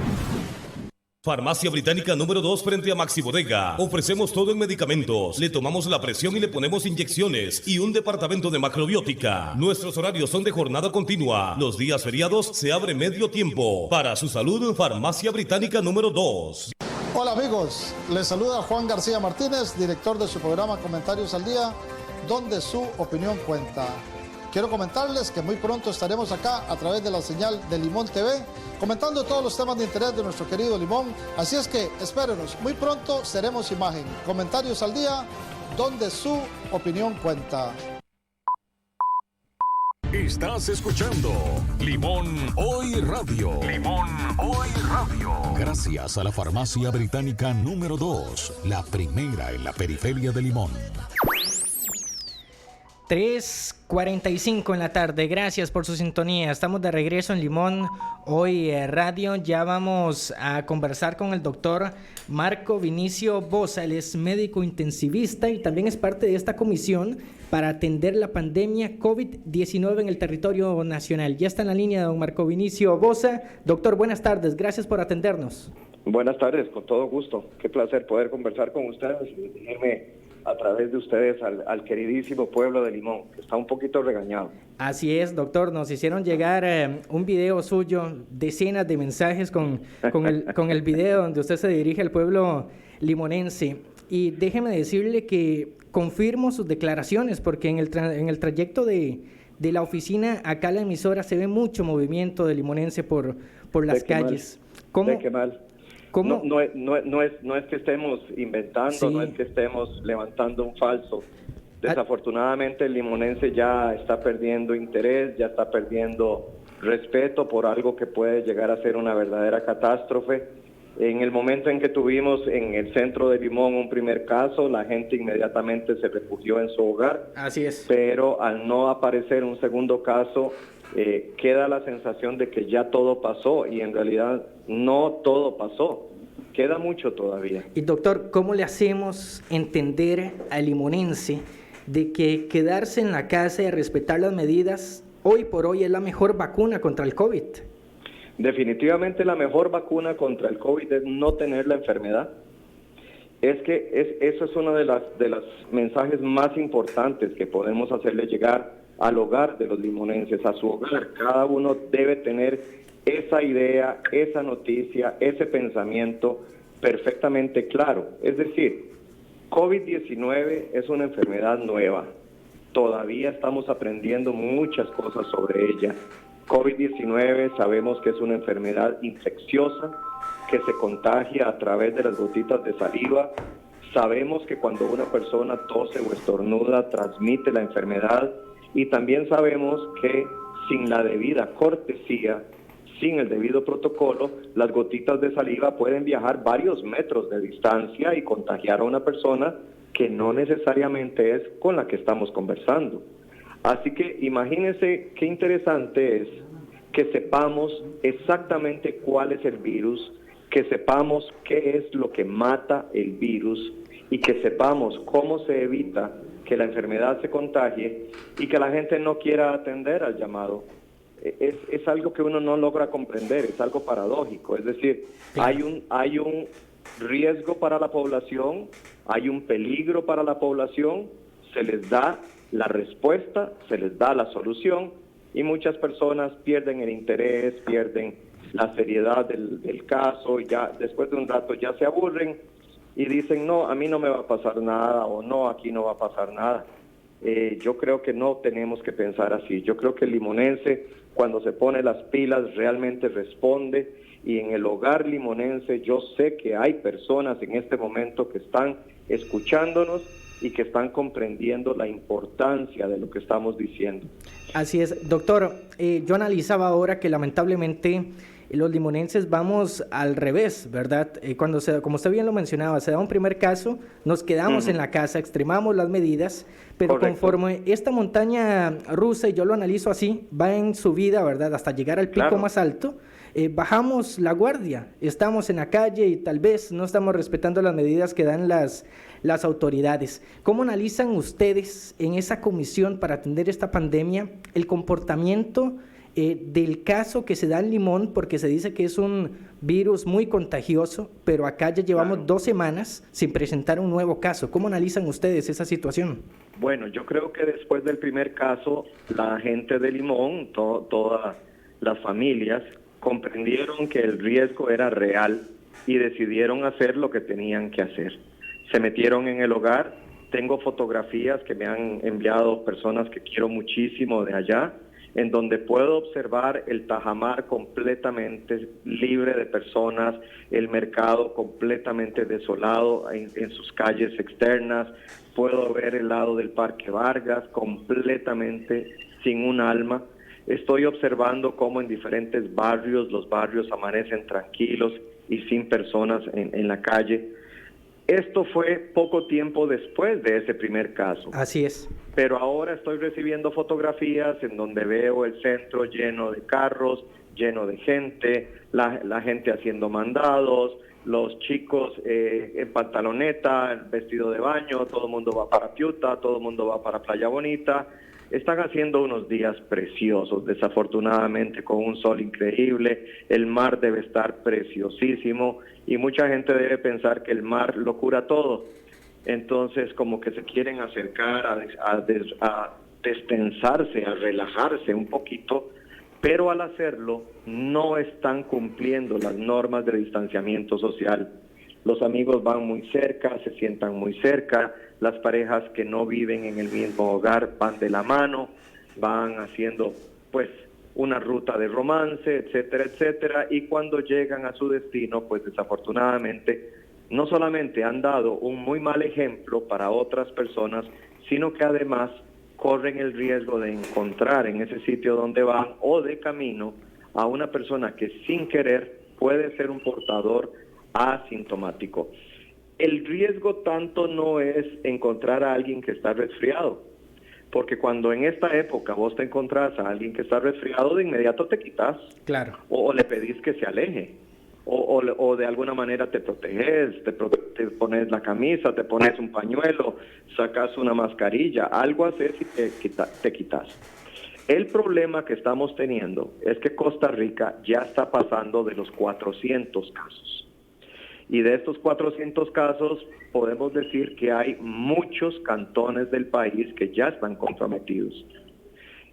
Farmacia Británica número 2 frente a Maxi Bodega. Ofrecemos todo en medicamentos. Le tomamos la presión y le ponemos inyecciones y un departamento de macrobiótica. Nuestros horarios son de jornada continua. Los días feriados se abre medio tiempo. Para su salud, Farmacia Británica número 2. Hola amigos, les saluda Juan García Martínez, director de su programa Comentarios al Día, donde su opinión cuenta. Quiero comentarles que muy pronto estaremos acá a través de la señal de Limón TV, comentando todos los temas de interés de nuestro querido Limón. Así es que espérenos, muy pronto seremos imagen. Comentarios al Día, donde su opinión cuenta. Estás escuchando Limón Hoy Radio. Limón Hoy Radio. Gracias a la Farmacia Británica número 2, la primera en la periferia de Limón. 3:45 en la tarde. Gracias por su sintonía. Estamos de regreso en Limón Hoy Radio. Ya vamos a conversar con el doctor Marco Vinicio Boza. Él es médico intensivista y también es parte de esta comisión para atender la pandemia COVID-19 en el territorio nacional. Ya está en la línea don Marco Vinicio Boza. Doctor, buenas tardes. Gracias por atendernos. Buenas tardes, con todo gusto. Qué placer poder conversar con ustedes y dirigirme a través de ustedes al queridísimo pueblo de Limón, que está un poquito regañado. Así es, doctor. Nos hicieron llegar un video suyo, decenas de mensajes con el video donde usted se dirige al pueblo limonense. Y déjeme decirle que confirmo sus declaraciones, porque en el trayecto de la oficina acá a la emisora se ve mucho movimiento de limonense por las calles. ¿Cómo? ¿De qué mal? ¿Cómo? No es que estemos inventando, sí. No es que estemos levantando un falso. Desafortunadamente el limonense ya está perdiendo interés, ya está perdiendo respeto por algo que puede llegar a ser una verdadera catástrofe. En el momento en que tuvimos en el centro de Limón un primer caso, la gente inmediatamente se refugió en su hogar. Así es. Pero al no aparecer un segundo caso, queda la sensación de que ya todo pasó y en realidad no todo pasó. Queda mucho todavía. Y doctor, ¿cómo le hacemos entender al limonense de que quedarse en la casa y respetar las medidas hoy por hoy es la mejor vacuna contra el COVID? Definitivamente la mejor vacuna contra el COVID es no tener la enfermedad. Eso es uno de los mensajes más importantes que podemos hacerle llegar al hogar de los limonenses, a su hogar. Cada uno debe tener esa idea, esa noticia, ese pensamiento perfectamente claro. Es decir, COVID-19 es una enfermedad nueva. Todavía estamos aprendiendo muchas cosas sobre ella. COVID-19 sabemos que es una enfermedad infecciosa que se contagia a través de las gotitas de saliva. Sabemos que cuando una persona tose o estornuda transmite la enfermedad y también sabemos que sin la debida cortesía, sin el debido protocolo, las gotitas de saliva pueden viajar varios metros de distancia y contagiar a una persona que no necesariamente es con la que estamos conversando. Así que imagínense qué interesante es que sepamos exactamente cuál es el virus, que sepamos qué es lo que mata el virus y que sepamos cómo se evita que la enfermedad se contagie y que la gente no quiera atender al llamado. Es algo que uno no logra comprender, es algo paradójico. Es decir, hay un riesgo para la población, hay un peligro para la población, se les da la respuesta, se les da la solución y muchas personas pierden el interés, pierden la seriedad del caso y ya después de un rato ya se aburren y dicen no, a mí no me va a pasar nada o no, aquí no va a pasar nada. Yo creo que no tenemos que pensar así. Yo creo que el limonense cuando se pone las pilas realmente responde y en el hogar limonense yo sé que hay personas en este momento que están escuchándonos y que están comprendiendo la importancia de lo que estamos diciendo. Así es, doctor. Yo analizaba ahora que lamentablemente los limonenses vamos al revés, ¿verdad? Como usted bien lo mencionaba, se da un primer caso, nos quedamos en la casa, extremamos las medidas, pero correcto, conforme esta montaña rusa, y yo lo analizo así, va en subida, ¿verdad? Hasta llegar al pico más alto, bajamos la guardia, estamos en la calle y tal vez no estamos respetando las medidas que dan las autoridades. ¿Cómo analizan ustedes en esa comisión para atender esta pandemia el comportamiento del caso que se da en Limón, porque se dice que es un virus muy contagioso, pero acá ya llevamos 2 semanas sin presentar un nuevo caso? ¿Cómo analizan ustedes esa situación? Bueno, yo creo que después del primer caso, la gente de Limón, todas las familias, comprendieron que el riesgo era real y decidieron hacer lo que tenían que hacer. Se metieron en el hogar. Tengo fotografías que me han enviado personas que quiero muchísimo de allá, en donde puedo observar el Tajamar completamente libre de personas, el mercado completamente desolado en sus calles externas, puedo ver el lado del Parque Vargas completamente sin un alma. Estoy observando cómo en diferentes barrios, los barrios amanecen tranquilos y sin personas en la calle. Esto fue poco tiempo después de ese primer caso. Así es. Pero ahora estoy recibiendo fotografías en donde veo el centro lleno de carros, lleno de gente, la gente haciendo mandados, los chicos en pantaloneta, vestido de baño, todo el mundo va para Piuta, todo el mundo va para Playa Bonita. Están haciendo unos días preciosos, desafortunadamente con un sol increíble, el mar debe estar preciosísimo y mucha gente debe pensar que el mar lo cura todo. Entonces como que se quieren acercar a destensarse, a relajarse un poquito, pero al hacerlo no están cumpliendo las normas de distanciamiento social. Los amigos van muy cerca, se sientan muy cerca, las parejas que no viven en el mismo hogar van de la mano, van haciendo pues una ruta de romance, etcétera, etcétera, y cuando llegan a su destino, pues desafortunadamente no solamente han dado un muy mal ejemplo para otras personas, sino que además corren el riesgo de encontrar en ese sitio donde van o de camino a una persona que sin querer puede ser un portador asintomático. El riesgo tanto no es encontrar a alguien que está resfriado, porque cuando en esta época vos te encontrás a alguien que está resfriado, de inmediato te quitas, claro, o le pedís que se aleje, o de alguna manera te proteges, te pones la camisa, te pones un pañuelo, sacas una mascarilla, algo haces y te quitas. El problema que estamos teniendo es que Costa Rica ya está pasando de los 400 casos. Y de estos 400 casos podemos decir que hay muchos cantones del país que ya están comprometidos.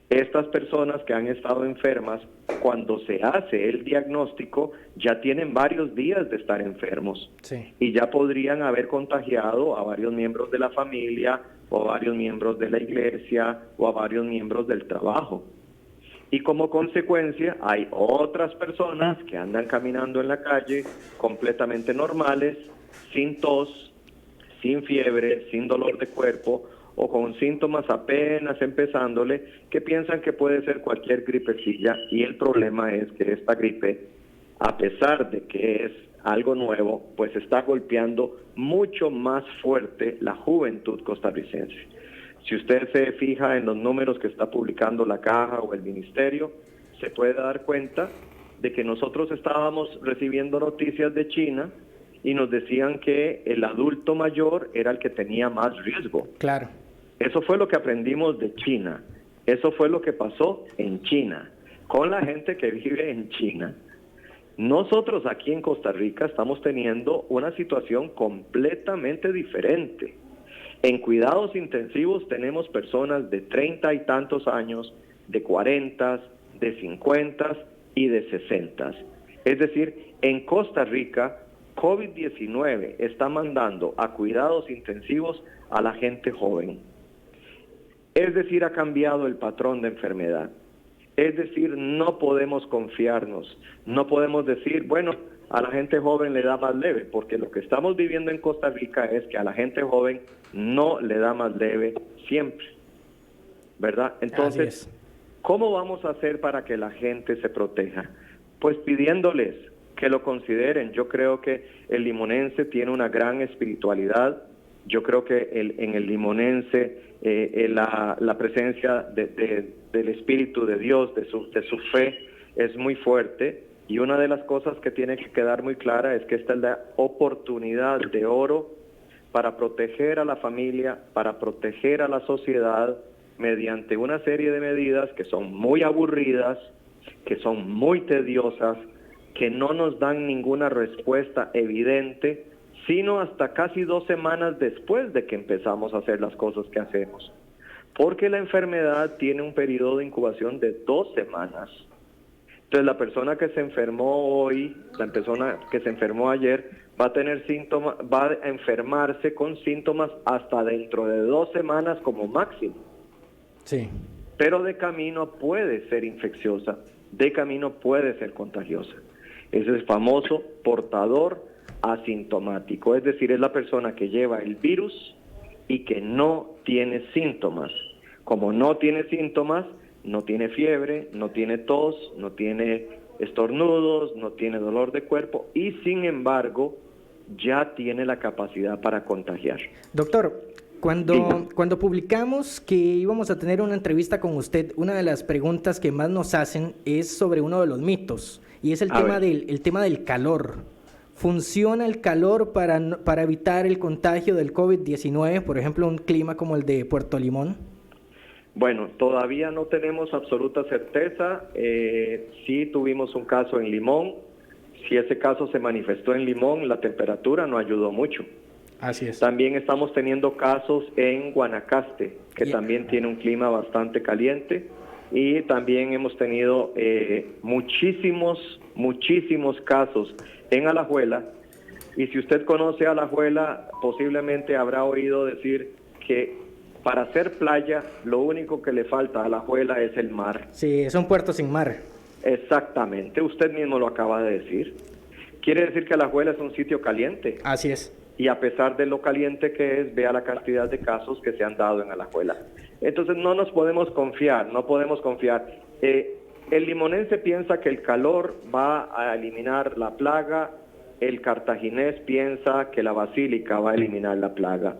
Estas personas que han estado enfermas, cuando se hace el diagnóstico, ya tienen varios días de estar enfermos. Sí. Y ya podrían haber contagiado a varios miembros de la familia, o a varios miembros de la iglesia, o a varios miembros del trabajo. Y como consecuencia hay otras personas que andan caminando en la calle completamente normales, sin tos, sin fiebre, sin dolor de cuerpo o con síntomas apenas empezándole, que piensan que puede ser cualquier gripecilla, y el problema es que esta gripe, a pesar de que es algo nuevo, pues está golpeando mucho más fuerte la juventud costarricense. Si usted se fija en los números que está publicando la Caja o el Ministerio, se puede dar cuenta de que nosotros estábamos recibiendo noticias de China y nos decían que el adulto mayor era el que tenía más riesgo. Claro. Eso fue lo que aprendimos de China. Eso fue lo que pasó en China, con la gente que vive en China. Nosotros aquí en Costa Rica estamos teniendo una situación completamente diferente. En cuidados intensivos tenemos personas de 30 y tantos años, de 40, de 50 y de 60. Es decir, en Costa Rica, COVID-19 está mandando a cuidados intensivos a la gente joven. Es decir, ha cambiado el patrón de enfermedad. Es decir, no podemos confiarnos, no podemos decir, bueno, a la gente joven le da más leve, porque lo que estamos viviendo en Costa Rica es que a la gente joven no le da más leve siempre, ¿verdad? Entonces, ¿cómo vamos a hacer para que la gente se proteja? Pues pidiéndoles que lo consideren. Yo creo que el limonense tiene una gran espiritualidad. Yo creo que en el limonense la presencia del Espíritu de Dios, de su fe, es muy fuerte. Y una de las cosas que tiene que quedar muy clara es que esta es la oportunidad de oro para proteger a la familia, para proteger a la sociedad, mediante una serie de medidas que son muy aburridas, que son muy tediosas, que no nos dan ninguna respuesta evidente, sino hasta casi 2 semanas después de que empezamos a hacer las cosas que hacemos. Porque la enfermedad tiene un periodo de incubación de 2 semanas. Entonces la persona que se enfermó hoy, la persona que se enfermó ayer, va a tener síntomas, va a enfermarse con síntomas hasta dentro de 2 semanas como máximo. Sí. Pero de camino puede ser infecciosa, de camino puede ser contagiosa. Ese es el famoso portador asintomático, es decir, es la persona que lleva el virus y que no tiene síntomas. Como no tiene síntomas, no tiene fiebre, no tiene tos, no tiene estornudos, no tiene dolor de cuerpo y sin embargo ya tiene la capacidad para contagiar. Doctor, cuando publicamos que íbamos a tener una entrevista con usted, una de las preguntas que más nos hacen es sobre uno de los mitos, y es el tema del calor. ¿Funciona el calor para evitar el contagio del COVID-19, por ejemplo, un clima como el de Puerto Limón? Bueno, todavía no tenemos absoluta certeza. Sí tuvimos un caso en Limón. Si ese caso se manifestó en Limón, la temperatura no ayudó mucho. Así es. También estamos teniendo casos en Guanacaste, que también tiene un clima bastante caliente. Y también hemos tenido muchísimos casos en Alajuela. Y si usted conoce Alajuela, posiblemente habrá oído decir que para hacer playa, lo único que le falta a Alajuela es el mar. Sí, es un puerto sin mar. Exactamente, usted mismo lo acaba de decir. Quiere decir que Alajuela es un sitio caliente. Así es. Y a pesar de lo caliente que es, vea la cantidad de casos que se han dado en Alajuela. Entonces no nos podemos confiar, no podemos confiar. El limonense piensa que el calor va a eliminar la plaga, el cartaginés piensa que la basílica va a eliminar la plaga.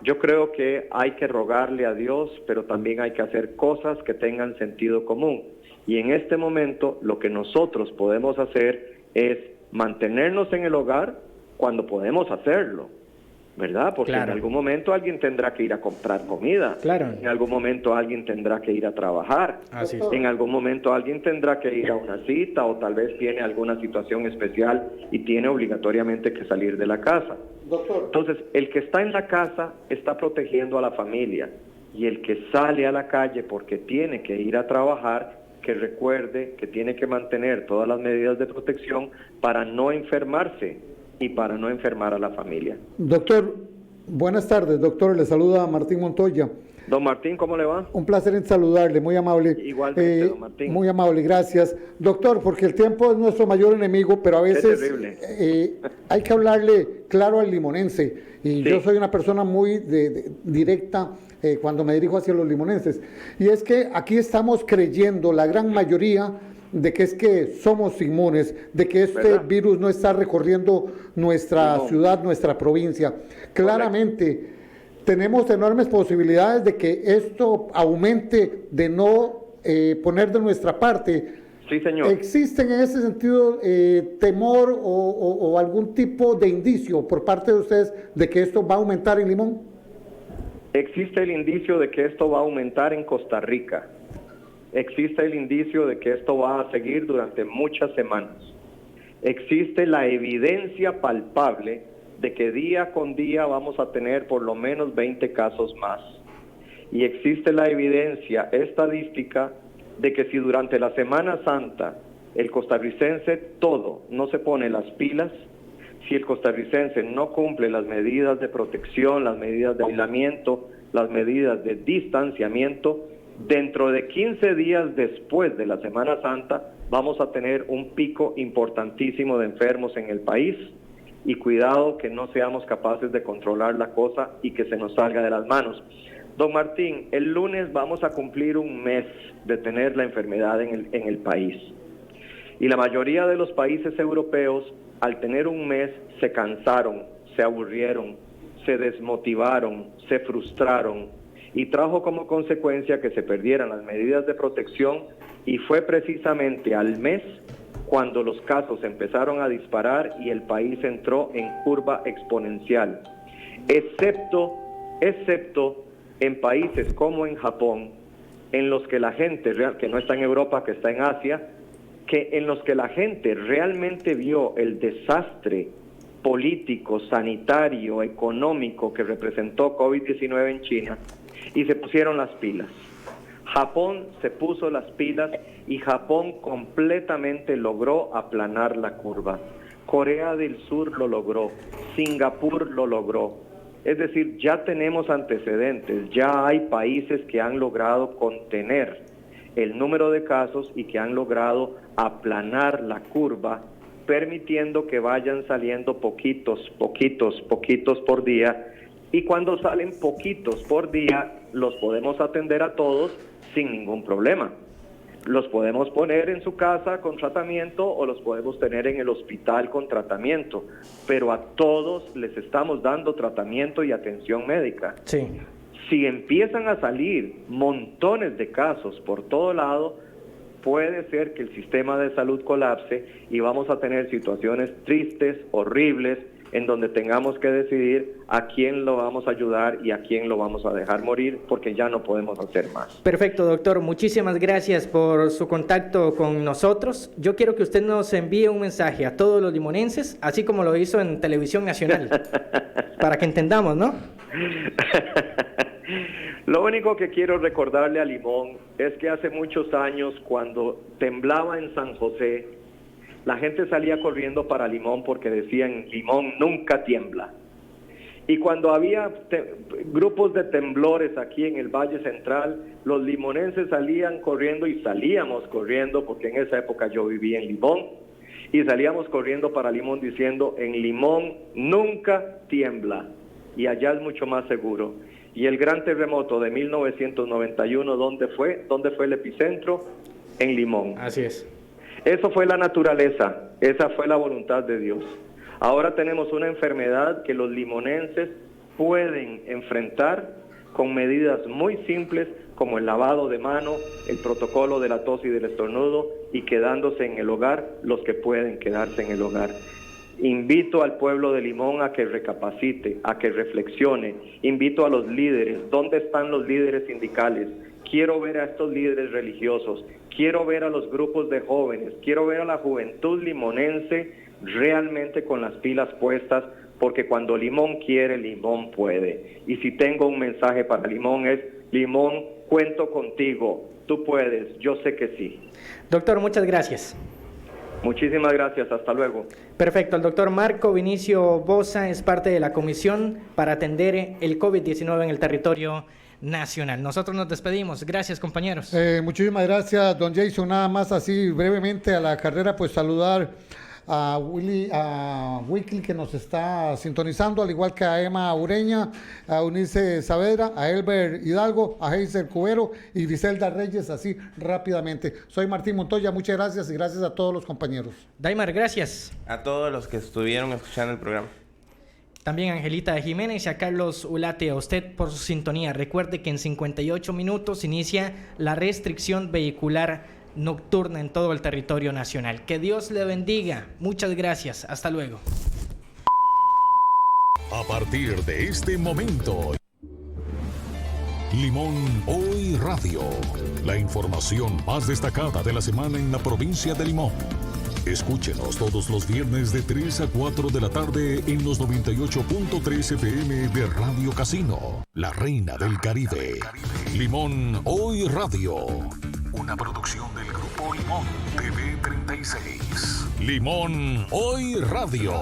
Yo creo que hay que rogarle a Dios, pero también hay que hacer cosas que tengan sentido común. Y en este momento lo que nosotros podemos hacer es mantenernos en el hogar cuando podemos hacerlo, ¿verdad? Porque en algún momento alguien tendrá que ir a comprar comida. Claro. En algún momento alguien tendrá que ir a trabajar. Así es. En algún momento alguien tendrá que ir a una cita o tal vez tiene alguna situación especial y tiene obligatoriamente que salir de la casa. Doctor. Entonces, el que está en la casa está protegiendo a la familia y el que sale a la calle porque tiene que ir a trabajar, que recuerde que tiene que mantener todas las medidas de protección para no enfermarse y para no enfermar a la familia. Doctor, buenas tardes, doctor, le saluda Martín Montoya. Don Martín, ¿cómo le va? Un placer en saludarle, muy amable. Igualmente, don Martín. Muy amable, gracias. Doctor, porque el tiempo es nuestro mayor enemigo, pero a veces hay que hablarle claro al limonense. Y yo soy una persona muy directa cuando me dirijo hacia los limonenses. Y es que aquí estamos creyendo, la gran mayoría, de que es que somos inmunes, de que este virus no está recorriendo nuestra ciudad, nuestra provincia. Claramente, tenemos enormes posibilidades de que esto aumente, de no poner de nuestra parte. Sí, señor. ¿Existen en ese sentido temor o algún tipo de indicio por parte de ustedes de que esto va a aumentar en Limón? Existe el indicio de que esto va a aumentar en Costa Rica. Existe el indicio de que esto va a seguir durante muchas semanas. Existe la evidencia palpable de que día con día vamos a tener por lo menos 20 casos más. Y existe la evidencia estadística de que si durante la Semana Santa el costarricense todo no se pone las pilas, si el costarricense no cumple las medidas de protección, las medidas de aislamiento, las medidas de distanciamiento, dentro de 15 días después de la Semana Santa vamos a tener un pico importantísimo de enfermos en el país. Y cuidado que no seamos capaces de controlar la cosa y que se nos salga de las manos. Don Martín, el lunes vamos a cumplir un mes de tener la enfermedad en el país. Y la mayoría de los países europeos, al tener un mes, se cansaron, se aburrieron, se desmotivaron, se frustraron y trajo como consecuencia que se perdieran las medidas de protección y fue precisamente al mes cuando los casos empezaron a disparar y el país entró en curva exponencial, excepto en países como en Japón, en los que la gente, que no está en Europa, que está en Asia, en los que la gente realmente vio el desastre político, sanitario, económico que representó COVID-19 en China y se pusieron las pilas. Japón se puso las pilas y Japón completamente logró aplanar la curva. Corea del Sur lo logró, Singapur lo logró. Es decir, ya tenemos antecedentes, ya hay países que han logrado contener el número de casos y que han logrado aplanar la curva, permitiendo que vayan saliendo poquitos por día. Y cuando salen poquitos por día, los podemos atender a todos sin ningún problema. Los podemos poner en su casa con tratamiento o los podemos tener en el hospital con tratamiento, pero a todos les estamos dando tratamiento y atención médica. Sí. Si empiezan a salir montones de casos por todo lado, puede ser que el sistema de salud colapse y vamos a tener situaciones tristes, horribles, en donde tengamos que decidir a quién lo vamos a ayudar y a quién lo vamos a dejar morir, porque ya no podemos hacer más. Perfecto, doctor. Muchísimas gracias por su contacto con nosotros. Yo quiero que usted nos envíe un mensaje a todos los limonenses, así como lo hizo en Televisión Nacional, para que entendamos, ¿no? Lo único que quiero recordarle a Limón es que hace muchos años, cuando temblaba en San José, la gente salía corriendo para Limón porque decían, Limón nunca tiembla. Y cuando había grupos de temblores aquí en el Valle Central, los limonenses salían corriendo y salíamos corriendo, porque en esa época yo vivía en Limón, y salíamos corriendo para Limón diciendo, en Limón nunca tiembla, y allá es mucho más seguro. Y el gran terremoto de 1991, ¿dónde fue? ¿Dónde fue el epicentro? En Limón. Así es. Eso fue la naturaleza, esa fue la voluntad de Dios. Ahora tenemos una enfermedad que los limonenses pueden enfrentar con medidas muy simples como el lavado de mano, el protocolo de la tos y del estornudo y quedándose en el hogar los que pueden quedarse en el hogar. Invito al pueblo de Limón a que recapacite, a que reflexione. Invito a los líderes. ¿Dónde están los líderes sindicales? Quiero ver a estos líderes religiosos. Quiero ver a los grupos de jóvenes. Quiero ver a la juventud limonense realmente con las pilas puestas, porque cuando Limón quiere, Limón puede. Y si tengo un mensaje para Limón es, Limón, cuento contigo. Tú puedes. Yo sé que sí. Doctor, muchas gracias. Muchísimas gracias, hasta luego. Perfecto, el doctor Marco Vinicio Boza es parte de la comisión para atender el COVID-19 en el territorio nacional. Nosotros nos despedimos, gracias compañeros. Muchísimas gracias, don Jason. Nada más así brevemente a la carrera, pues saludar a Wiki que nos está sintonizando, al igual que a Emma Ureña, a Eunice Saavedra, a Elber Hidalgo, a Heiser Cubero y Griselda Reyes, así rápidamente. Soy Martín Montoya, muchas gracias y gracias a todos los compañeros. Daimar, gracias. A todos los que estuvieron escuchando el programa. También a Angelita Jiménez y a Carlos Ulate, a usted por su sintonía. Recuerde que en 58 minutos inicia la restricción vehicular nocturna en todo el territorio nacional. Que Dios le bendiga. Muchas gracias. Hasta luego. A partir de este momento, Limón Hoy Radio. La información más destacada de la semana en la provincia de Limón. Escúchenos todos los viernes de 3 a 4 de la tarde en los 98.3 FM de Radio Casino, la reina del Caribe. Limón Hoy Radio. Una producción del Grupo Limón TV 36. Limón Hoy Radio.